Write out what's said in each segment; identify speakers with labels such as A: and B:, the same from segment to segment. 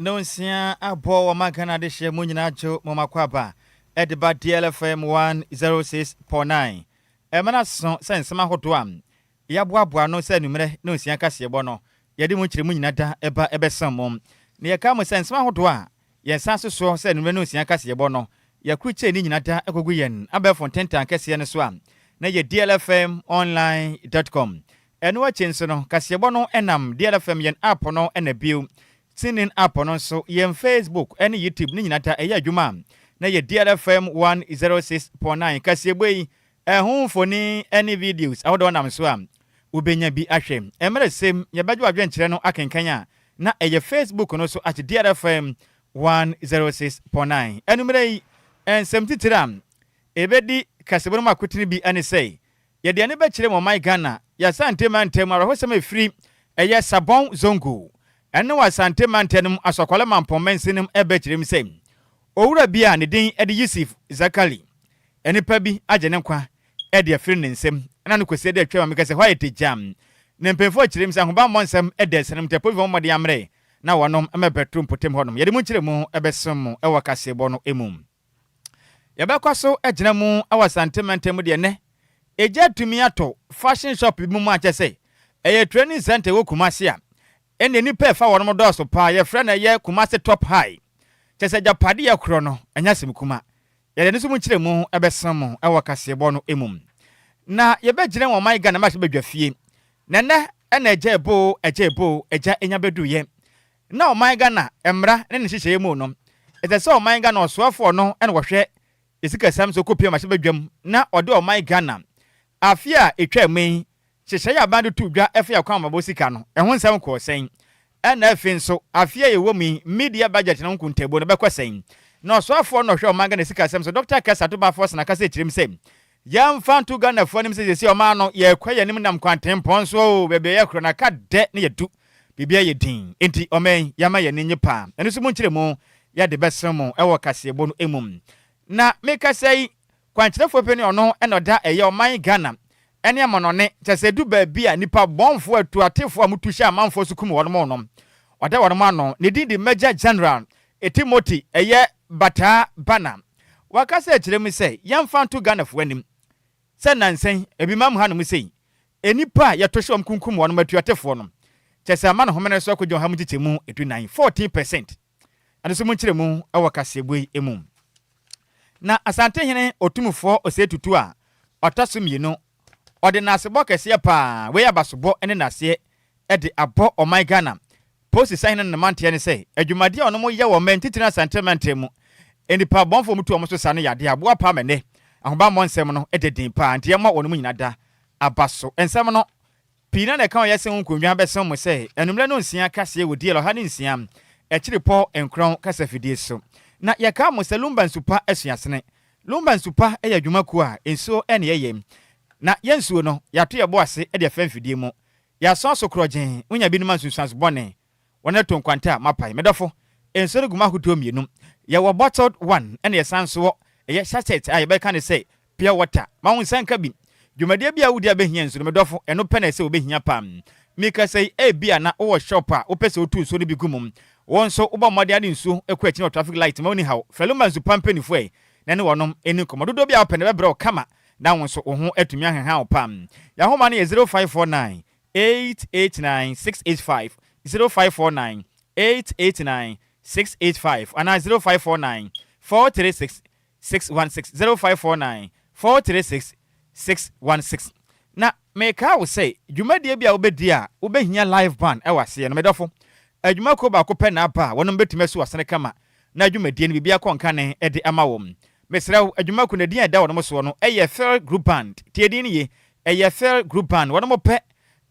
A: no sia abo wa magana de hye mu nyina jo mo makwaba ediba DLFM 106.9 emana so sense ma hodo am yaboaboa no se numere no sia kase bo no yede mu kire mu nyina da eba ebesam mom ne yeka mu sense ma hodo a yensa so se numere no sia kase bo no yakruche ni nyina da ekogu yen abefo tentan kase ne so am na ye dlfmonline.com eno a chenso no kase bo no enam DLFM yen app no ena bio sinin app no so yen Facebook ene YouTube ni nyina da eya adwuma na ye DLFM 106.9 kase boyi ehunfoni any videos awodo nam so am ubenya bi ahwem emre sem ye badwo adwenkyere no akenkanya na eye Facebook no so at DLFM 106.9 enumere ensem titiram ebedi kasebonu makotini bi ane say ye de ane ba kire mo my Ghana ya sante mantem arahosem efiri eye sabon zongo ene wa sante mantenum asokwale mampomensinim ebe kirem say owura bia ne din ede Yusuf Zakali enipa bi agene nkwa ede afiri ne nsem na no kwese de atwa mekase hwa ete jam ne mpemfo kirem say hoba monsem ede senem tepo vi mode amre na wonom emebetrum potem honom yede mu kiremu ebesom ewa kasebo no emum yabekwaso agena mu awasante mantem de ne eja tumi ato fashion shop bi mu achese eye training center wo Kumasi a ene ni pe fa wonom do so pa ye frɛ na ye Kumasi top high chese japade ya kro no anya semkuma yede nso mu kiremu ebesom ewa kasebo no emum na yebegyere wo my Ghana ma se badwafie nene ena eja enya beduye na o my Ghana emra ne ne hyehyeye mu no etese o my Ghana osoafo no ena wohwe esika sam so kopia ma se badwam na ode o my Ghana afia etwa men hyehyeye abande tudwa efia kwa mabo sika no ehun sam ko sen ena afin so afia ye wo mi media budget na nkuntebo no bekwesen na osoafo no hwe o my Ghana sika sam so Dr. Kasa to ba force na kasa echirim sem yam fantu Ghana fo nim se o ma no ye kwa yanim nam kwantempon so bebe ye kro na ka de ne yedu bibia ye din enti omen yama ye nenye pa eno so mu nkiremu ya de besem ewo kasebo no emum na meka sei kwankyerefo pe ne ono enoda eye o man Ghana ene amonone chese du ba bia nipa bonfo atuatefo amutu hia manfo so kum wonom no oda wonom ano ne din di Major General Timothy eye bata bana wakasa ekiremu sei yam fantu Ghana fo anim se nansen ebi mam hanom sei enipa ya tohye omkunkum wonom atuatefo no chese amana homene so akogye ham tichemu etu 14% ane so mu nkiremu awakasebui emum na asante hene otumfo osetutu a otasumyenu ode nasebo kese pa we abasobo ene nase ede abo o my Ghana post sign na mante ne say adwumade onom ye wo mentitina sentiment enipa bonfo mutu omo so sane yade abo pa mene ahoba monsem no ede din pa ante ma onom nyina da abaso ensem no pina na kan yesen nkonwa besem mo say enumle no nsia kase wo die lo ha ne nsia ekiripo enkron kase fidie so na yaka mo se Lumba nsupa asuasene Lumba nsupa adwuma ku a enso ene yeyem na yensuo no yato ye boase ede fa mfidie mu ya so so krogen unya binuma nsusuanso bone wona to nkwanta mapai medofo enso guma hodo mienum ye wo bottled one ene ye sanso ye sachet a ye be kan say pure water ma won sanka bi dwumade bia wudi abehia nsu medofo eno pene se obehia pam mika say e bia na wo shop a wo pese otu nso no bi gumum won so uba mode ade nsu ekwachi no traffic light ma oni haw feluma nsu pampanifo e na ne wonom eni komodo do bia opene bebre o kama na won so ho atumi aheha opam ya homa ne 0549 889 685 0549 889 685 ana 0549 436 616 0549 436 616 na meka wo say dwumadie bia obedi a obehia live band e wase no medofo adwuma ko ba ko pe na ba wonom betime so wasene kama na adwumadie no bibia konka ne ede ama wom mesraw adwuma ko na din ada wonom so no eye fair group band tie din ye eye fair group band wonom pe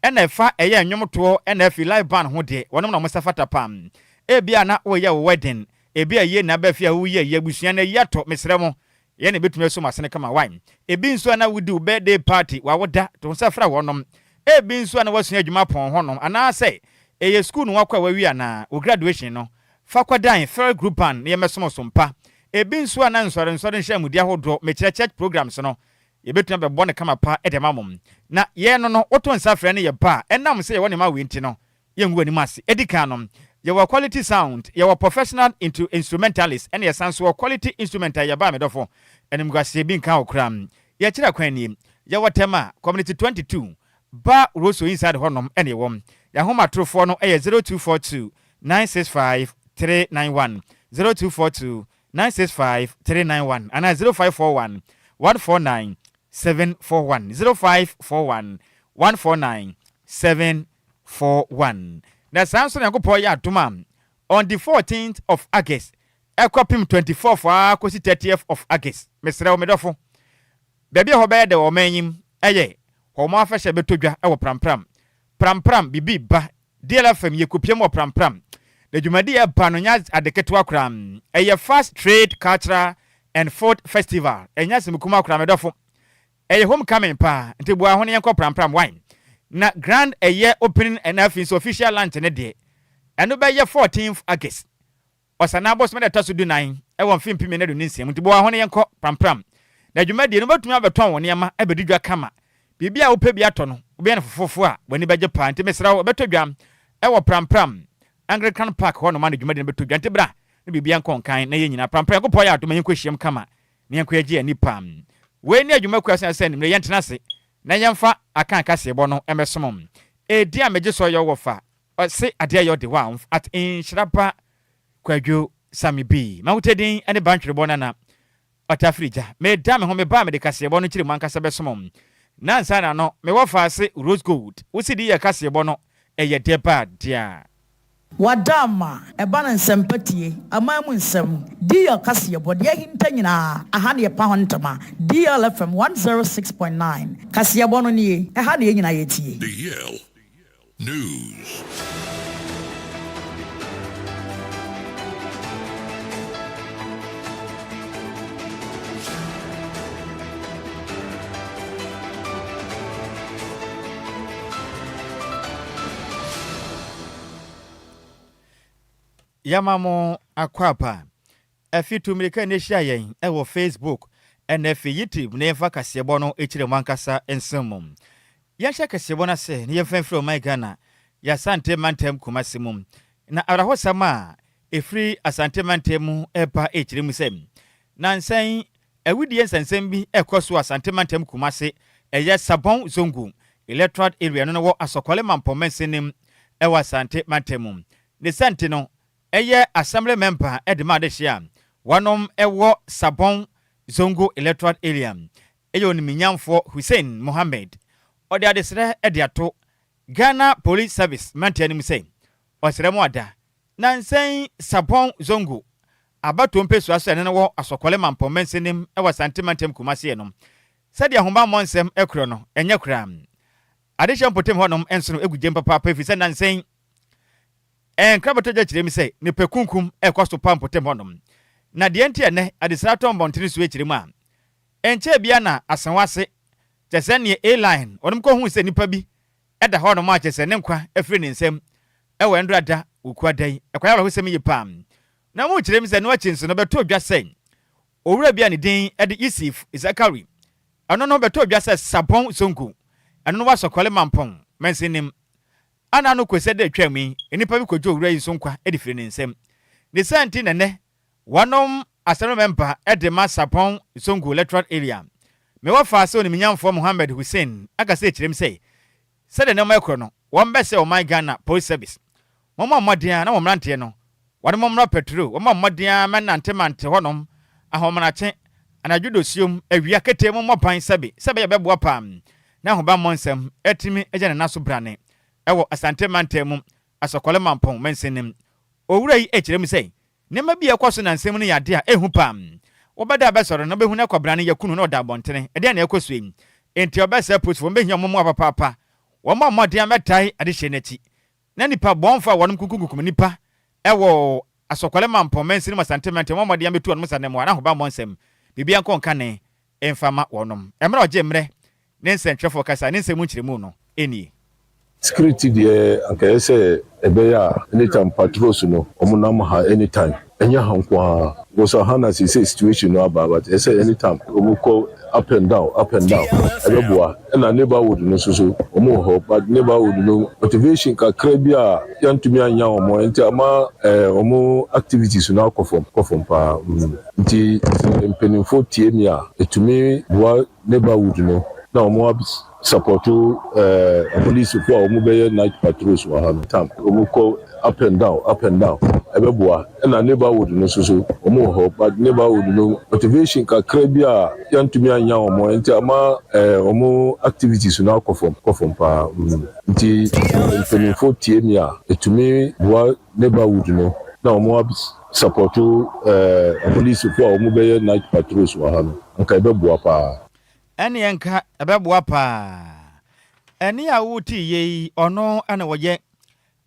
A: ena fa eye anwomto ena fi live band ho de wonom na mosafata pam e bia na wo ye wedding e bia ye na ba fi a wo ye abusua na yato mesramo ye na betime so masene kama wine e bi nso na wudi birthday party wa woda to safra wonom e bi nso na wasua adwuma pon honom ana say eye school no wakwa wawi ana o graduation no fakwadan fair group band ye mesomosompa ebi nso ana nsore nhya mudi ahodo mekire church programs no ye betuna be bone kama pa edemamom na ye no no oto nsafre ne ye ba enam se ye woni ma we nti no ye ngu ani mase edika no your quality sound, your professional into instrumentalist, and your sounds were quality instrumental, your bamedofo, and I'm going to be cow cram. Your chira quenim, your tema, community 22, bar Rosso inside Honum, any one. Your home at true for no air 0242 965 391 0242 965 391 and 0541 149 741 0541 149 741. Na Samson yakopo ya atuma on the 14th of August ekopim 24th akosi 30th of August mesrew medofo bebia ho be de o manyim eye ho mo afehye betodwa e wo prampram bibi ba DLFM yekopiem wo prampram na dwumadi e ba no nya adeketo akram eye fast trade cultural and food festival enya semkuma akram medofo eye homecoming pa ntebu ahone yenko prampram wine na grand a year opening and afis official lunch ne de eno be ye 14th August osana boss me de taso du 9 e won fim pim ne do nsem nti bo ahone yenko prampram na dwuma de no batumi abeton won yema ebedidwa kama bibia wo pe bia to no obi na fofofo a wani beje pa nti mesra wo betodwam e wo prampram Anglican Park ho no ma dwuma de betodwa nti bra ne bibia nkonkan na ye nyina prampram ko po ya to ma yenko hiem kama ne yenko agi ani pam we ni adwuma kwa sen ne yentena se na yemfa akan kasebo no emesomom edi ameje so yo wofa se ade yo de wa at Nhyiraba Kwadwo Sammy B mawutedin ene bantwere na otafrija me dam ho me ba me de kasebo no kiri mankasa besomom na nsa na no me wofa se rose gold usidi ye kasebo no eye de ba dia
B: Wadama ebana nsempatie amamu nsem dia kasiyebo de hinta nyina aha ne pa hontama DLFM 106.9 kasiyebo no nie aha ne nyina yetie
C: DL News.
A: Yamamo akwapa afitu mirika ne hia yen e wo Facebook and efi YouTube ne fa kasebo no echire mankasa ensemmum ya hia kasebo na se ne yefenfre o my Ghana ya sante mantem kumasimum na arahosama efri asante mantem epa echire musem na nsan awudie nsensem bi ekoso asante mantem kumase eye sabon zongu electoral area no wo asokole mampomensenim e wa asante mantem ne sante no eye assembly member edema de hia wanom ewo sabon zongo electoral area eye oniminyamfo Hussein Mohammed ode adesere ediato Ghana Police Service mantianim say osere mu ada na nsen sabon zongo abato mpesu aso ene wo asokole mampomensenim ewa santimantem kumase enom sade ahomba monsem ekro no enye kra adehia potem honom enso no eguje papa pa fi se na nsen krabato ja kiremi say ne pekunkum ekosto pampotem honom na de enti ene adesrato mbontene so ekiremu a enche bia na asanwase chese ne A-line onom ko hu se nipa bi eda honom a chese ne nkwa afre ne nsem ewe ndrada ukwadai ekwaya ba husem yipam na mu kiremi se no achinso no beto dwa say owura bia ne din ede Isif Zakari ano no beto dwa say sabon zonku ano no wasokole mampon mensinim ana no kwese de twami enipa bi kojo owura yi so nkwa edifire ne nsem ne santi nene wanom asero member edema sapon zongo electoral area me wafa so ni minyamfo Mohammed Hussein aka se kirem say sede ne makro no won be se o my Ghana Police Service mama mmodian na womrante no wade momra petrol mama mmodian menantemante honom ahomrache anadwodosium awia kete mo mopan sebe ye beboa pam na hoba monsem etimi ejane naso brane ewo asante mantem asokole mampon mensenim owura yi ekirem say nema bi ekoso na nsem no yade a ehu pam obada abesoro no behu na kwabrane yakunu na oda bontene ede na ekoso em enti obese put wo behia momo apapa wo ma mmodian metai ade hye nachi na nipa bonfa wonom kukukukum nipa ewo asokole mampon mensenim asante mantem mmodian betu wonom sanem wa na hoba monsem bibia nkonka ne emfama wonom emra oje mre ne nsentwefo kasa ne nsemu nkiremu no eni
D: security there and say ebeya anytime patrols no omunam ha anytime enya hankwa was a hana say situation no about but I say anytime we call up and down ebeboa na neighborhood no so omo ho but neighborhood no motivation kakra bi a yantumi anya omo enti ama omo activities no akofom pa nti mpenimfo tie mi a etumi boa neighborhood no na omo support police for omo be night patrols wa ha tam omo call up and down ebeboa na neighborhood no so omo ho but neighborhood no motivation kakra bi a yantumi anya omo enti ama omo activities no akofom pa nti mpenimfo tie mi a etumi boa neighborhood no na omo support police for omo be night patrols wa ha nka ebeboa pa
A: ene enka ebeboa pa ene a wuti ye ono ana woye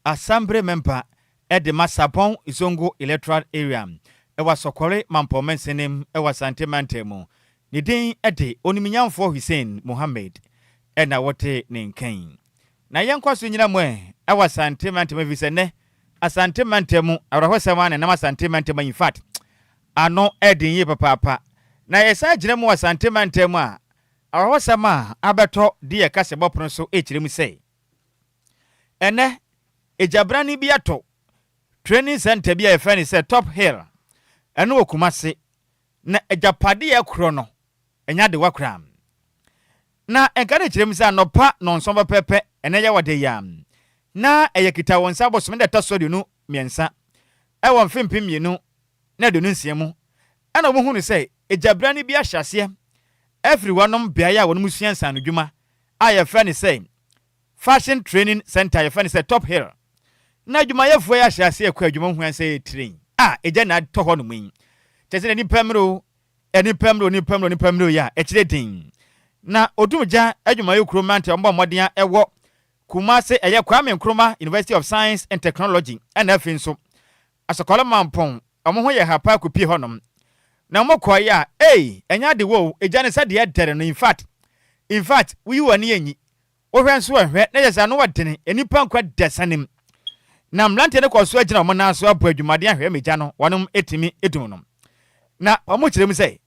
A: assembly member at the Masapon Zongo electoral area. Ewa sokore mampomensenem ewa santimantemo. Nidin ede oniminyamfo Hussein Mohammed ena wote nenken. Na yankwa so nyina mwe ewa santimantemo visene asantimantemo awrahosema na masantimantemo in fact ano ede ye papa. Na yesa gire mu asantimantemo a awrahosema abeto die kasebo prono so echiremu sei. Ene ejabrani biato training center bia efani se Top Hill eno okumase na ejapade ya kro no enya de wakra na enkare kirem se anopa no nsomba pepe ene ya wade ya na eyekita wonsa bosom de tasodi no miensa ewo mfempem mienu na de no nsiemu ana mo hunu se ejabrani bia hyase everyone bia ya wonu musuansa no dwuma aye frani se fashion training center efani se Top Hill na dwuma yefo ya hyase ekwa dwuma hu anse train eja na to ho no mun chese ni pemro ya ekire din na odumja adwuma yekro mante omba moden ewo Kumase eye Kwame Nkrumah University of Science and Technology and afinso asokola mampon omo ho ye hapa kopie honom na mokoye a enya de wo eja ne sade edere no in fact we wani enyi ohwenso ehwe na yesa no wadene enipa nkwa desanim na mlante ne kwaso agina omo na so abu adwumade ahwe meja no wonom etimi edum no na omo kirem sei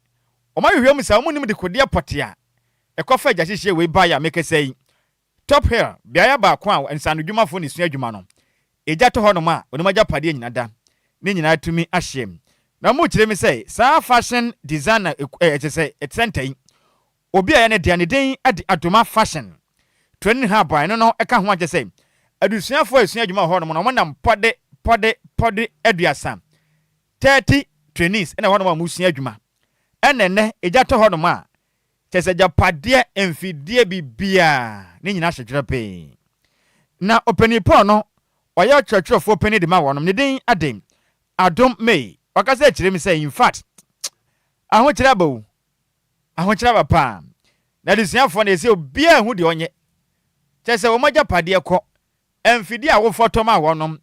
A: omo hwehwe mu sa omo nim de kode apotea ekofa agya hyehye we ba ya make sei Top Hill biaya ba kwa ensano dwumafo ne sua adwuma no eja to honom a onim agya pade nyinada ne nyina atumi ahyem na omo kirem sei sa fashion designer say center obi a ne de ne den ade adoma fashion training hub no no eka ho agye sei adusuafo asua adwuma honom no mo nam pode aduasa 30 trainees ena honom amusua adwuma enene eja to honom a chese japade emfidie bibia ne nyina hyedwere pe na openipo no oya churchofo openi de ma wonom ne den adem adom may wakasa kirem say in fact ahokyere pa na adusuafo na ese obia hu de onye chese wo magya pade ko emfidie a wo foto ma wonom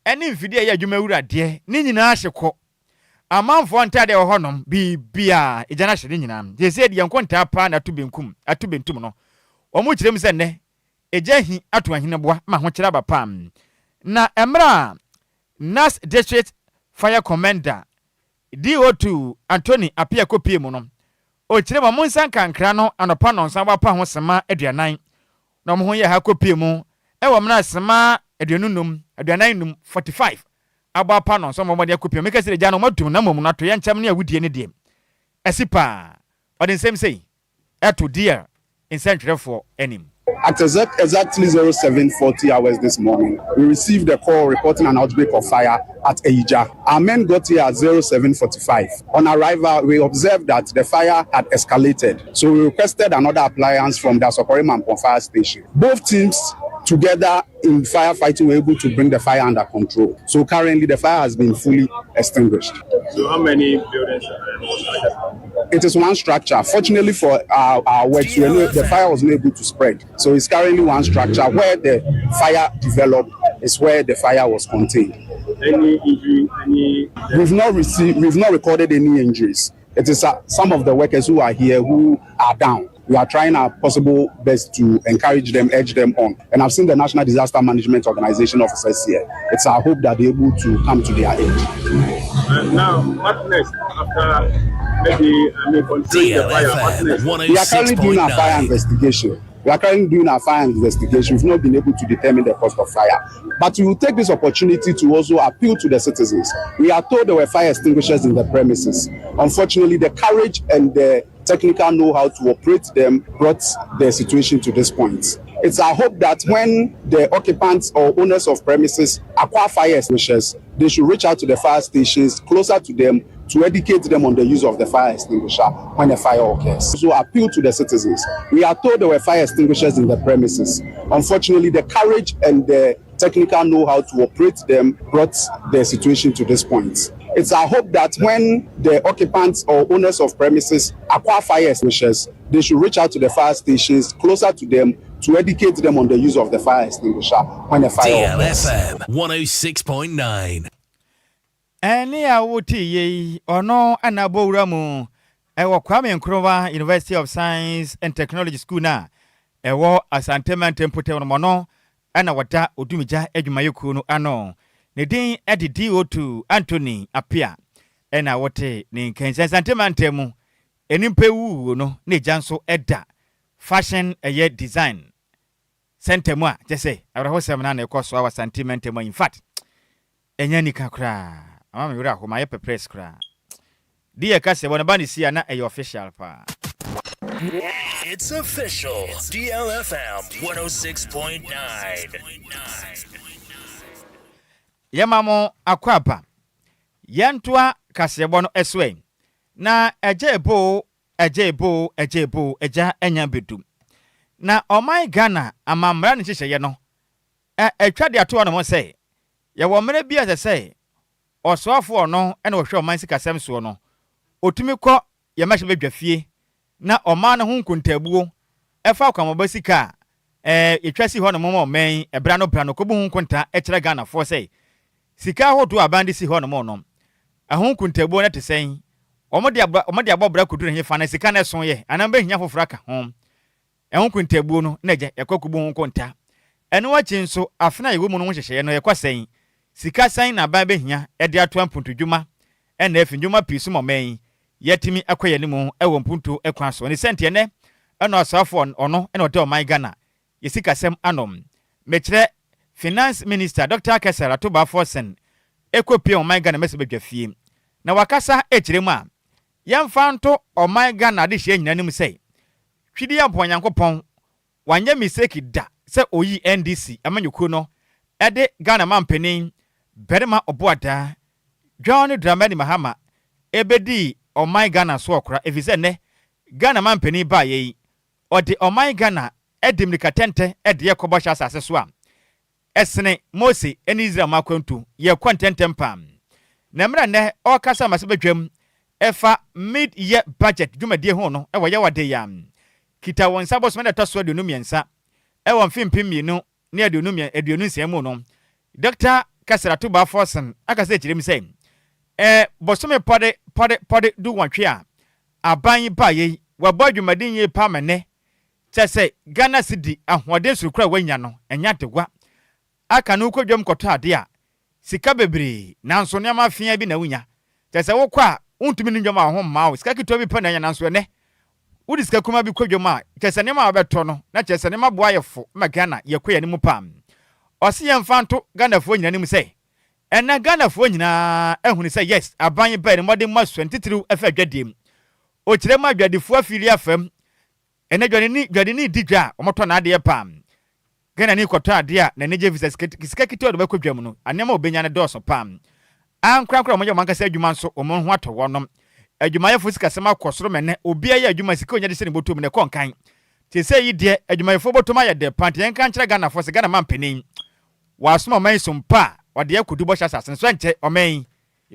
A: ene emfidie ya adwuma wurade ne nyina hyekọ amanfo ntade wo honom bibia ejana hyede nyina jese de yankonta pa na atubentum no omo kirem se ne ejahi atu aheneboa ma ho kyeraba pam na emra Nas District Fire Commander DO2 Anthony apia kopie mu no o kirem mo nsanka nkra no anopa no nsan pa ho sema aduanan na mo ho ye ha kopie mu ewo mna sema aduanunum 45 aba pa no so mo de kopie me kasire ja no modum na mom na to ye nkyam ne awudie ne de asipa odin same say eto dear in central for enim.
E: At exactly 07:40 hours this morning, we received a call reporting an outbreak of fire at Eija. Our men got here at 07:45. On arrival, we observed that the fire had escalated. So we requested another appliance from the Sokore Mampon fire station. Both teams together in firefighting were able to bring the fire under control. So currently the fire has been fully extinguished.
F: So how many buildings are there?
E: It is one structure. Fortunately for our work, the fire was not able to spread. So it's currently one structure. Where the fire developed is where the fire was contained.
F: Any injury?
E: We've not recorded any injuries. It is some of the workers who are here who are down. We are trying our possible best to encourage them, urge them on. And I've seen the National Disaster Management Organization officers here. It's our hope that they're able to come to their aid.
F: Now, what next after maybe controlling the fire? What next?
E: We are currently doing our fire investigation. We've not been able to determine the cause of fire. But we will take this opportunity to also appeal to the citizens. We are told there were fire extinguishers in the premises. Unfortunately, the courage and the technical know-how to operate them brought the situation to this point. It's our hope that when the occupants or owners of premises acquire fire extinguishers, they should reach out to the fire stations closer to them to educate them on the use of the fire extinguisher when a fire occurs. So appeal to the citizens. We are told there were fire extinguishers in the premises. Unfortunately, the courage and the technical know-how to operate them brought the situation to this point. It's our hope that when the occupants or owners of premises acquire fire extinguishers, they should reach out to the fire stations closer to them to educate them on the use of the fire extinguisher when a fire occurs.
C: DLFM 106.9.
A: Any awuti ye ono anabowura mu ewo Kwame Nkrumah University of Science and Technology School na ewo Asantema Tempote ono ana wata odumija adwumayeku no ano ne din edi DO2 Anthony Apia ena wote ne nkense Asantema Ntemu enimpe wu no ne janso eda fashion eye design sentemu a jese abrahosem na ekoso awa Asantema Ntemu. In fact enya nikakra ama me wura ho ma ye press kra die ka se wona ba ni sia na e official pa.
C: It's official. DLFM 106.9.
A: Yamamo akwapa yantua kasebo no eswe na ejebo eja enya bedu na omai Ghana amamra ne hyehyeye no etwade ato no mo say ye wo mere bia se say osoafo no ena ohwe oman sikasem so no otumi kọ ye mahye badwafie na oman ho nkuntabuo efa kwamobasika etwasi ho no mo men ebra no kobu ho nkunta ekere Ghana for say sika hodo abande si ho no mo no ahon nkuntabuo na tesen omode abobra kudu ne fa na sika na so ye anamba hia fofora ka ho ehon nkuntabuo no na je yakwakubu ho nkunta eno wachi nso afena yewo mu no hyehyeye no yakwasen sika san na ba behia ede ato ampuntudwuma ena afindwuma pisu mo men yetimi akoye ne mu ewo mpuntu ekwan so ne sente ne ena asafo ono ena ote oman Ghana yesikasem anom mekire finance minister Dr. Kesara to ba forsen ekopie oman Ghana mese badwafie na wakasa ekiremu a yemfa nto oman Ghana de hye nyina nim sei twidi ampo Nyankopon wanye mistake da se oyi NDC amanyuku no ede Ghana mampanin berema oboada John Dramani Mahama ebedi oman Ghana so okra efize ne Ghana mampanin ba ye ode oman Ghana edim likatente ede yekobo sha asase so a esene Mose eni Israel makwantu ye kwantentem pam na mra ne okasa masebadwam efa mid year budget dwumadie ho no ewo ye wade yam kita won sabos mena toso de numiensa ewo mfimpim mienu ne aduonu nsia mu no Dr. Kesara to ba forsen aka se kirem sei bosome pode du wantwe a aban ba ye wabo dwumadin ye pamene chese Ghana cedi ahoden surukura wanya no enya degwa aka no kodwam koto ade a sika bebre nanso ne amafia bi na wunya chese wokwa untumi ni ndwama ho mma sika kito bi pa na nya nanso ne wudi sika kuma bi kodwam a chese ne ma beto no na chese ne maboa yefo ma Ghana yekoya ne mu pam osi yemfanto Ghana fo nyina nim sei ena Ghana fo nyina ehunu sei yes aban ba ne modern mas 23 efa dwadem o kire ma dwadefo afili afam ena dwade ni digwa omoto na ade pam Ghana ni koto ade a na neje visa sika kito de bakodwam no anema obenya ne doso pam ankra mo je manka se adwuma nso omo ho ato wonom adwuma yefo sika sema kosoro mene obia ye adwuma sika onya de se ne botom ne konkan te se yi de adwuma yefo botom aye de pant yen kan kire Ghana fo se Ghana mampanin wasoma man sumpa wade yakudu bo sha sasen so nche omen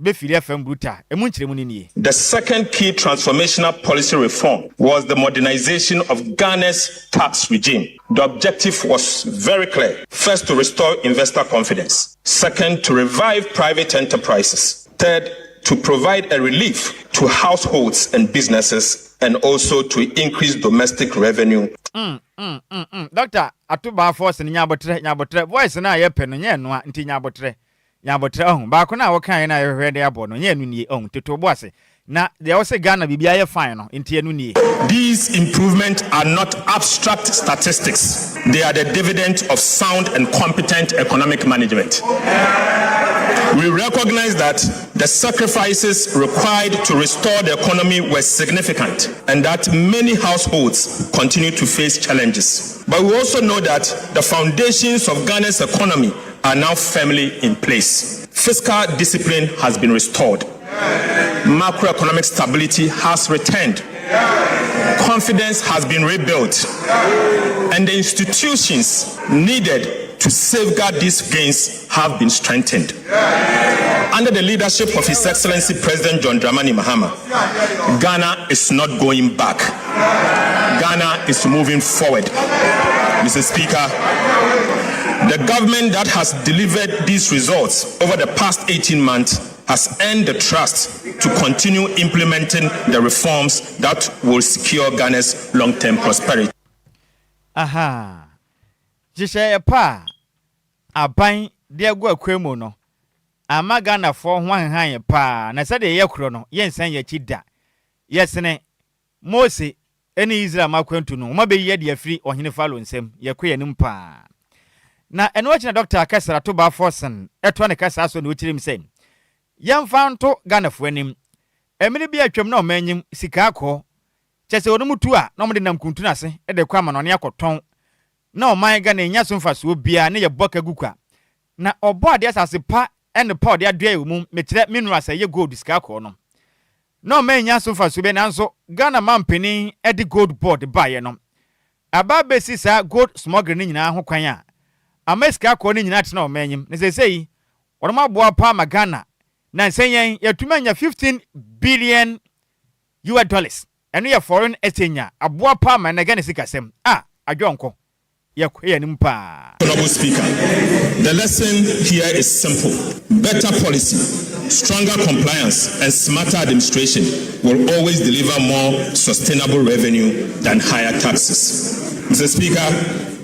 A: be fili FM bruta emu nkiremu ni nie.
G: The second key transformational policy reform was the modernization of Ghana's tax regime. The objective was very clear. First, to restore investor confidence. Second, to revive private enterprises. Third, to provide a relief to households and businesses, and also to increase domestic revenue.
A: Doctor, atuba force ni nyabotre voice na ye penu nye no nti nyabotre Yabotra on ba ko na wo kan na hwede abo no nya enu nie on toto bo ase na they also Ghana bibia ye fine no nti enu nie.
G: These improvements are not abstract statistics. They are the dividend of sound and competent economic management. We recognize that the sacrifices required to restore the economy were significant and that many households continue to face challenges. But we also know that the foundations of Ghana's economy are now firmly in place. Fiscal discipline has been restored. Macroeconomic stability has returned. Confidence has been rebuilt. And the institutions needed to safeguard these gains have been strengthened. Under the leadership of His Excellency President John Dramani Mahama, Ghana is not going back. Ghana is moving forward. Mr. Speaker, the government that has delivered these results over the past 18 months has earned the trust to continue implementing the reforms that will secure Ghana's long-term prosperity.
A: Aha. Jisha pa aban de agwa akwemu no. Ama Ghana for hwan han pa na sade ye kro no yensan ye chida. Yesene Mose eni Israel makwantu no ma be ye de afiri ohene falo nsem ye kwe nim pa. Na eno achina Dr. Akasara to ba forsen eto ne kasa so ne ochirim sen. Yamfanto Ghana fo anim. Emiri bi atwam na o manyim sika akọ. Chese onu mutu a na mo de nam kuntu na se e de kwa ma no ne akoton. Na o man Ghana nya so mfa so bia ne ye boka gukwa. Na obo ade asase pa ene pa ode adoa emu metire mineral say ye gold sika akọ no. Na o man nya so mfa so be nanso Ghana mampeni e de gold board ba ye no. Aba besi sa gold smuggling ni nyina ho kwan a. Ameska akọ ni nyina tena o manyim. Ne sei oroma boa pa ma Ghana na nsenyen yatumanya 15 billion US dollars. Eno ya foreign exchange aboa pa ma na Ghana sikasem. Adwonko. Honorable
G: Speaker, the lesson here is simple. Better policy, stronger compliance, and smarter administration will always deliver more sustainable revenue than higher taxes. Mr. Speaker,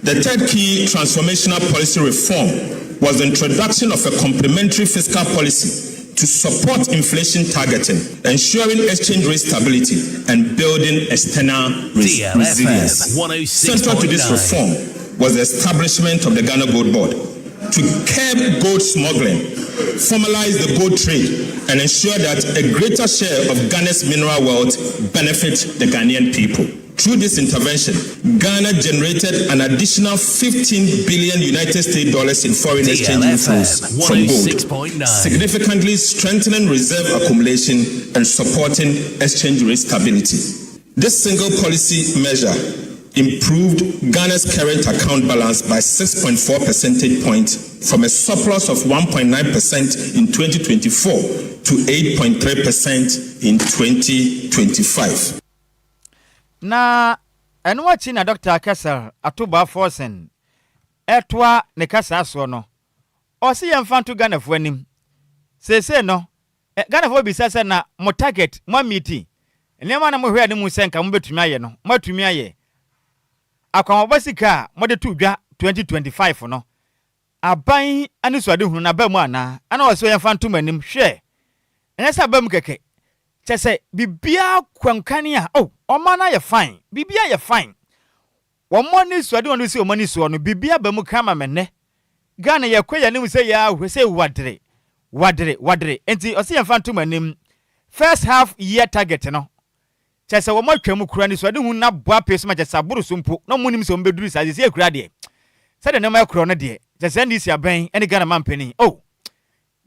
G: the third key transformational policy reform was the introduction of a complementary fiscal policy to support inflation targeting, ensuring exchange rate stability, and building external resilience. Central to this reform was the establishment of the Ghana Gold Board to curb gold smuggling, formalize the gold trade, and ensure that a greater share of Ghana's mineral wealth benefits the Ghanaian people. Through this intervention, Ghana generated an additional 15 billion United States dollars in foreign exchange inflows from gold, significantly strengthening reserve accumulation and supporting exchange rate stability. This single policy measure improved Ghana's current account balance by 6.4 percentage points from a surplus of 1.9% in 2024 to 8.3% in 2025.
A: Na enwachi na Dr. Akasar atoba forsen etwa ne kasa so no osi yemfanto Ghana fo anim sese no Ghana fo bisasa na mo target mo meeting enema na mo hwe anim senka mo betumi aye no matumi aye akwamobasika mo de tudwa 2025 no aban ani so ade hunu na ba mu ana oso yemfanto manim hwe enesa ba mu keke chese bibia kwankane a omana ye fine bibia ye fine womoni so ade wonu si omani so no bibia ba mu kama menne Ghana ye kwaya nim se ya hwese wadre enti osi ye fanto manim first half year target no chese wo matwam kura ni so ade hu na boa peso ma chese aburu so mpo no munim se ombeduru sa se kura de se de no ma kura no de chese ndi si aban ene Ghana mampeni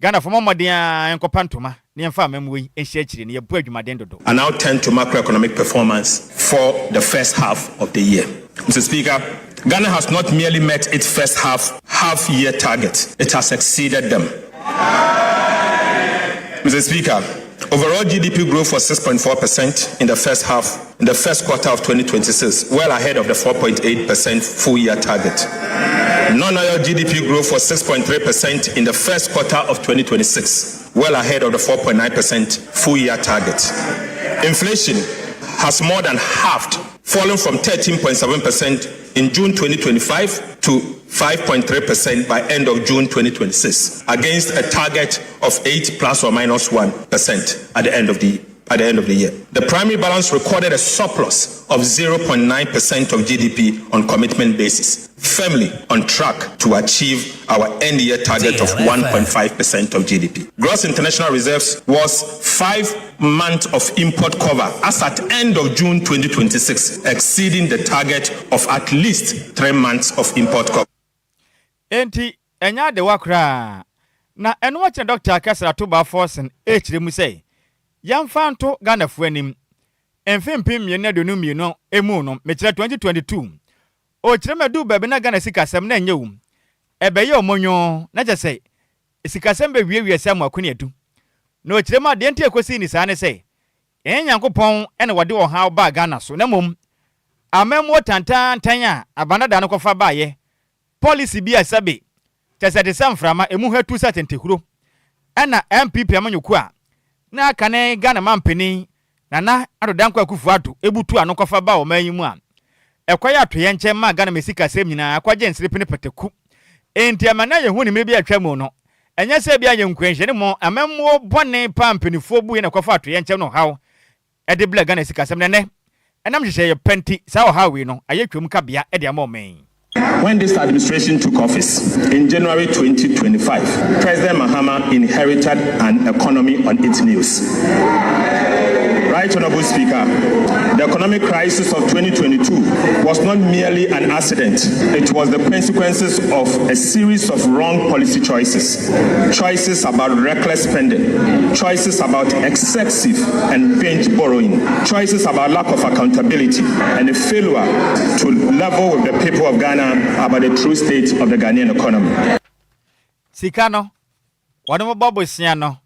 A: Ghana for modia enkopantoma ne emfa amamwe enhia chire ne yebu adwumaden dodo.
G: I now turn to macroeconomic performance for the first half of the year. Mr. Speaker, Ghana has not merely met its first half year target, it has exceeded them. Mr. Speaker, overall GDP growth was 6.4% in the first quarter of 2026, well ahead of the 4.8% full year target. Non-oil GDP growth was 6.3% in the first quarter of 2026, well ahead of the 4.9% full year target. Inflation has more than halved, falling from 13.7% in June 2025 to 5.3% by end of June 2026, against a target of 8 plus or minus 1% at the end of the year. The primary balance recorded a surplus of 0.9% of GDP on commitment basis, firmly on track to achieve our end-year target of 1.5% of GDP. Gross international reserves was 5 months of import cover as at end of June 2026, exceeding the target of at least 3 months of import cover.
A: Enti, enya de wakra. Na eno wache Dr. Kasra Tuba Forsen, mu say, Yamfanto Ghana fuenim. Enfempim yene do no emu no metre 2022. O chirema du bebe na Ghana sikasem na enye wum. Ebeye omonyo na je say sikasem be wiye sam akuni adu. Na o chirema de enti ekosi ni sa ne say Enyankopon ene wode wo ha ba Ghana so na mom amemo tantan tanya abanada no kofa baaye. Policy bi asabe chese de samframa emu hatu satentehuro. Ana MPP amanyoku a na kane Ghana mampeni na adodanko akufuado ebutu anokofa ba o manyimu a ekoya atoye nche ma Ghana mesika sem nyina akwaje nsrepene peteku enti amana ye hu ni me bi atwamu no enya se bia ye nkwenhye ne mo amemmo bone pampenifo bu ye na kofa atoye nche no haw ede bla Ghana sika sem ne enam hye ye penti sa o hawe no ayetwam kabia ede amomen.
G: When this administration took office in January 2025, President Mahama inherited an economy on its knees. Right, Honorable Speaker, the economic crisis of 2022 was not merely an accident. It was the consequences of a series of wrong policy choices. Choices about reckless spending, choices about excessive and binge borrowing, choices about lack of accountability, and a failure to level with the people of Ghana about the true state of the Ghanaian economy.
A: Sikano, wadamo babo siano,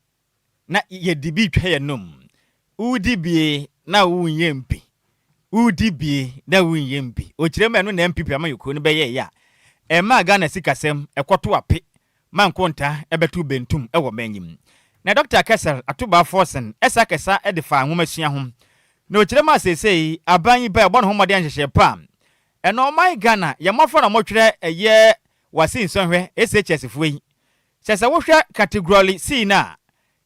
A: na yedibi twaye num. Udibie na unyempi. Udibie na unyempi. Ochirema no na MPP amayuko no beye ya. Ema Ghana sikasem ekoto ape. Mankonta ebetu bentum ewo manyim. Na Dr. Kasser Atuba Forsen esakesa edefa nwomasua ho. Na ochirema sesei aban ba ebon ho mode anhyehyɛ pa. Eno my Ghana yamafo na motwere eye wasi nsonhwe SHS fuyi. Sese wo hwɛ category C na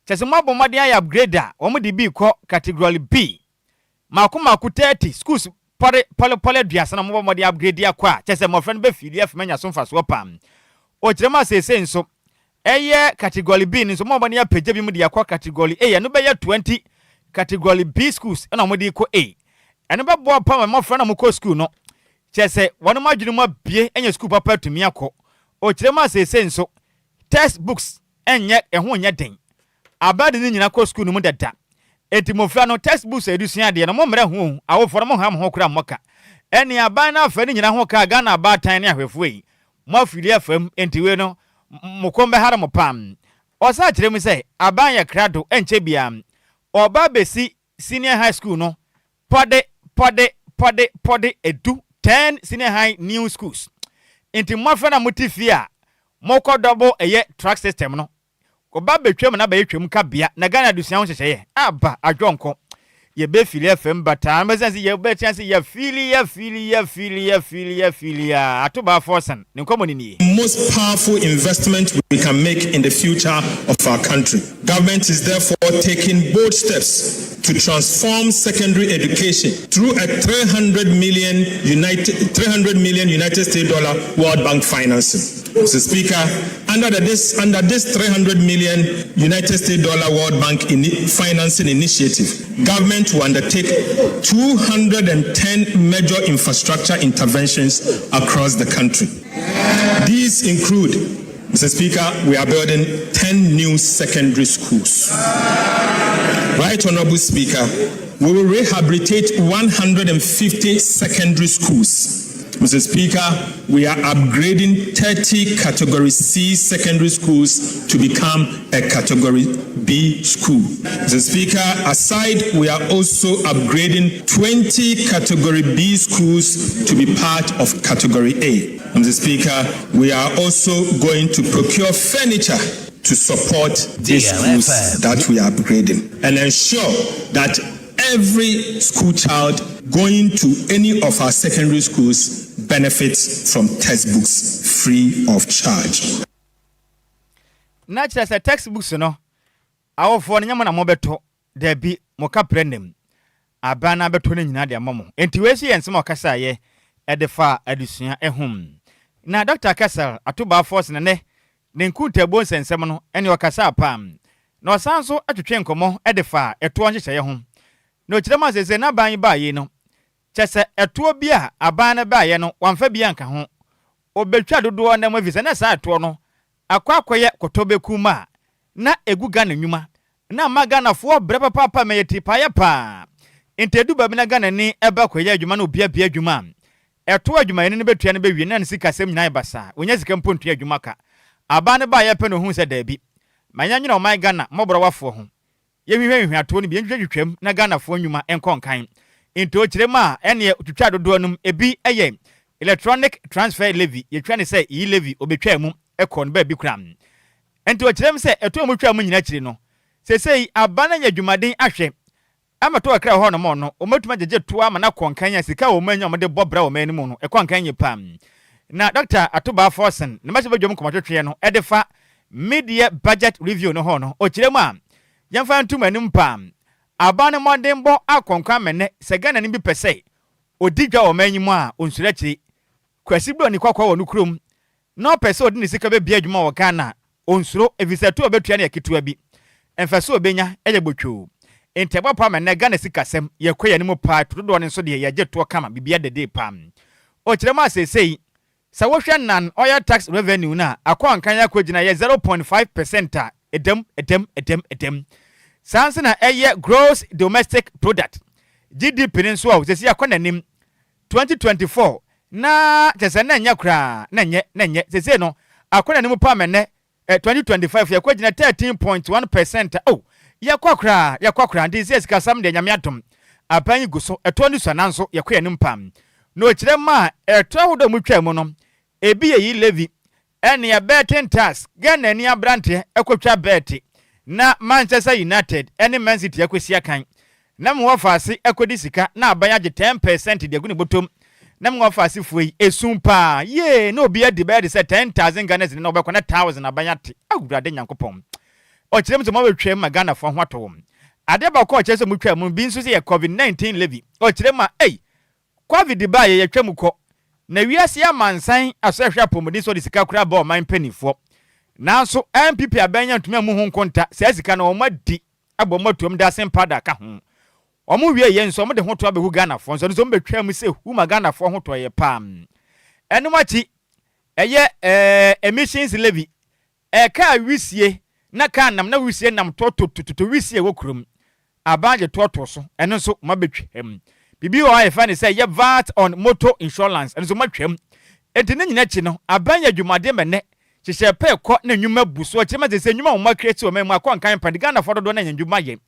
A: chese mwabo mwadi ya upgrader wamudi B ko category B. Maku 30 schools pole duasa na mwabo mwadi upgrade ya kwa. Chese mwafrani be DLFM menya sonfa swapa. Ochirema sese nso. Eye category B nso mwabo mwadi ya pejebi mwadi ya kwa category A. Anube ya 20 category B schools. Ena mwadi ko A. Anube bwa pa mwafrana mwako school no. Chese wanu mwajuni mwa bie enye school papa tumiyako. Ochirema sese nso. Textbooks enye nye den. Abadi ni nyina ko school no mu dada etimofra no textbooks edusua de no mo mre hu awofo mo ham ho kura moka eni aban na afa ni nyina ho ka Ghana abatan ne ahwefo yi mo afiri afam entiwe no mokombe hara mo pam osa kire mu say aban ya krado enche bia oba besi senior high school no pode edu 10 senior high new schools enti mo afa na motifia mo ko double eye track system no Oba betwem na betwem kabia na Ghana dusia ho hyehye aba adwonko ye be fili FM bata mezensi ye be chance ye fili atoba forsen ne nkomoni ni
G: most powerful investment we can make in the future of our country. Government is therefore taking bold steps to transform secondary education through a 300 million United States dollar World Bank financing. Mr. Speaker, under this 300 million United States dollar World Bank financing initiative, government will undertake 210 major infrastructure interventions across the country. These include, Mr. Speaker, we are building 10 new secondary schools. Right, Honorable Speaker, we will rehabilitate 150 secondary schools. Mr. Speaker, we are upgrading 30 Category C secondary schools to become a Category B school. Mr. Speaker, aside, we are also upgrading 20 Category B schools to be part of Category A. Mr. Speaker, we are also going to procure furniture to support these schools that we are upgrading and ensure that every school child going to any of our secondary schools benefits from textbooks free of charge.
A: Natural as a textbooks no. Our for nyama na mobeto there be moka prendem. Abana beto ne nyina de amamo. Enti we si ensem okasa ye edefa adusua ehum. Na Dr. Kessel atoba force ne nkunta bo nsensem no ene okasa apam. Na osanso atwetwe nkomo edefa eto nhyehyɛ ye ho. Na okirema sese na ban ba yi no. Chese eto bi a abana ba ye no wamfa bi anka ho. Obetwa dodo na mo visa na sa eto no akwakoye kotobeku ma na egu Ghana nwuma na magana fo breba papa meyeti paye pa intedu babi na Ghana ni eba koye adwuma na obia bia adwuma eto adwuma ne betua ne bewie na sika sem nyina basa onya sika mpontu adwuma ka aba ne ba ye pe no hu se da bi manyanyina o my Ghana mobro wafo ho ye hwehwe ato ne bi nhwehwetwam na Ghana fo nwuma enkonkan into kirema ene tutwa dodo num ebi eye electronic transfer levy ye twa ne se e levy obetwa mu ekon ba bi kram enti o kirem se eto mu twa mu nyina kiri no sesei abana nya dwumaden ahwe amato akra ho no mo no o matuma jeje to ama na konkan ya sika o manya mo de bobra o mani mu no ekonkan ye pam na Dr. Atoba Forsen ne mache badwom komatwetwe no edefa media budget review no ho no o kirem a yemfa ntuma anim pam abana moden bo akonkan mene se Ghana ni bi pese odigwa o manyi mu a onsura kiri kwasi bro ni kwakwa wo no krom no pese odi ni sika be bia adwuma wo Ghana onsuro evisatu obetua na yakitua bi emfaso obenya eye botwo enteba pa me na Ghana sikasem yekoye ni mu pa todo ne so de ye to kama bibia dede pam o kirema sesei sa wo hwe nan oil tax revenue na akwankan yakogina ye 0.5% a edem sanse na eye gross domestic product GDP ni so a sesei akonanim 2024 na jese na nya kra na nye sesei no akonanim pa me ne 2025 yakogina 13.1%. Oh yakwakra ndi sika sam de nyame atom apan guso eto ni sananso yakoye ni mpam no kirema eto hodo mutwa mu no ebi yi levy ene ya betting tax Ghana ni abrante ekotwa bet na Manchester United ene Man City yakosi akan na mo faase ekodi sika na aban age 10% de aguni botom na mo faase fuyi esumpa ye no obi adi be de say 10,000 Ghana na obekona 1,000 aban ate agurade nyankopon o kirem to mawetwa ma Ghana fo ho ato ade ba ko kirem mutwa mu bi nso se ye COVID-19 levy o kirem ma COVID ba ye yetwa ko na wiase ya mansan aso ehwe apomodi so de sika kura ba o man panifo nanso MPP abanya ntumi amu hu nkonta se sika na o madi abo matom da sempada ka ho o mu wie ye nso mo de ho to abehu Ghana fo nso mo betwa mu se hu ma Ghana fo ho to ye pam enu machi eye emissions levy ka wisie na ka nam na wisie nam to wisie wo krum abanje to so eno so mabetwem bibi o ayefa ne say ye VAT on motor insurance eno so matwem enti ne nyina chi no abanya dwumade mene hyehyɛ pe kɔ na nwuma buso kyema se nwuma wo makreti o memu akɔnkan pande Ghana for do na nwuma ye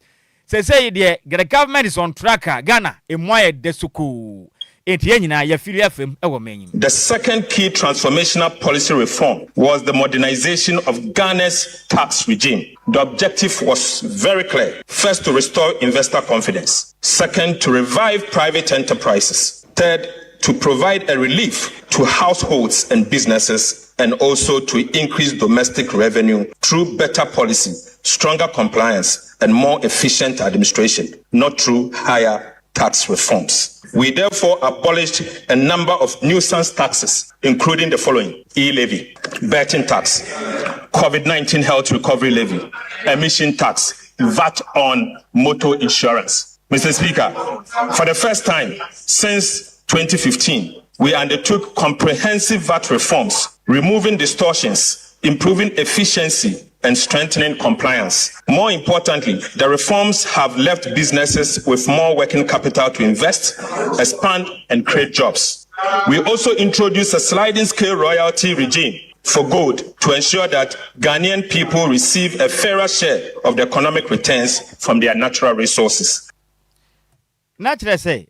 A: say the government is on track Ghana emoye desuku enti nyina ya firi afem ewo menyin.
G: The second key transformational policy reform was the modernization of Ghana's tax regime. The objective was very clear. First, to restore investor confidence. Second, to revive private enterprises. Third, to provide a relief to households and businesses, and also to increase domestic revenue through better policy, stronger compliance, and more efficient administration, not through higher tax reforms. We therefore abolished a number of nuisance taxes, including the following: e-levy, betting tax, COVID-19 health recovery levy, emission tax, VAT on motor insurance. Mr. Speaker, for the first time since 2015, we undertook comprehensive VAT reforms, removing distortions, improving efficiency, and strengthening compliance. More importantly, the reforms have left businesses with more working capital to invest, expand, and create jobs. We also introduced a sliding scale royalty regime for gold to ensure that Ghanaian people receive a fairer share of the economic returns from their natural resources.
A: Naturally say,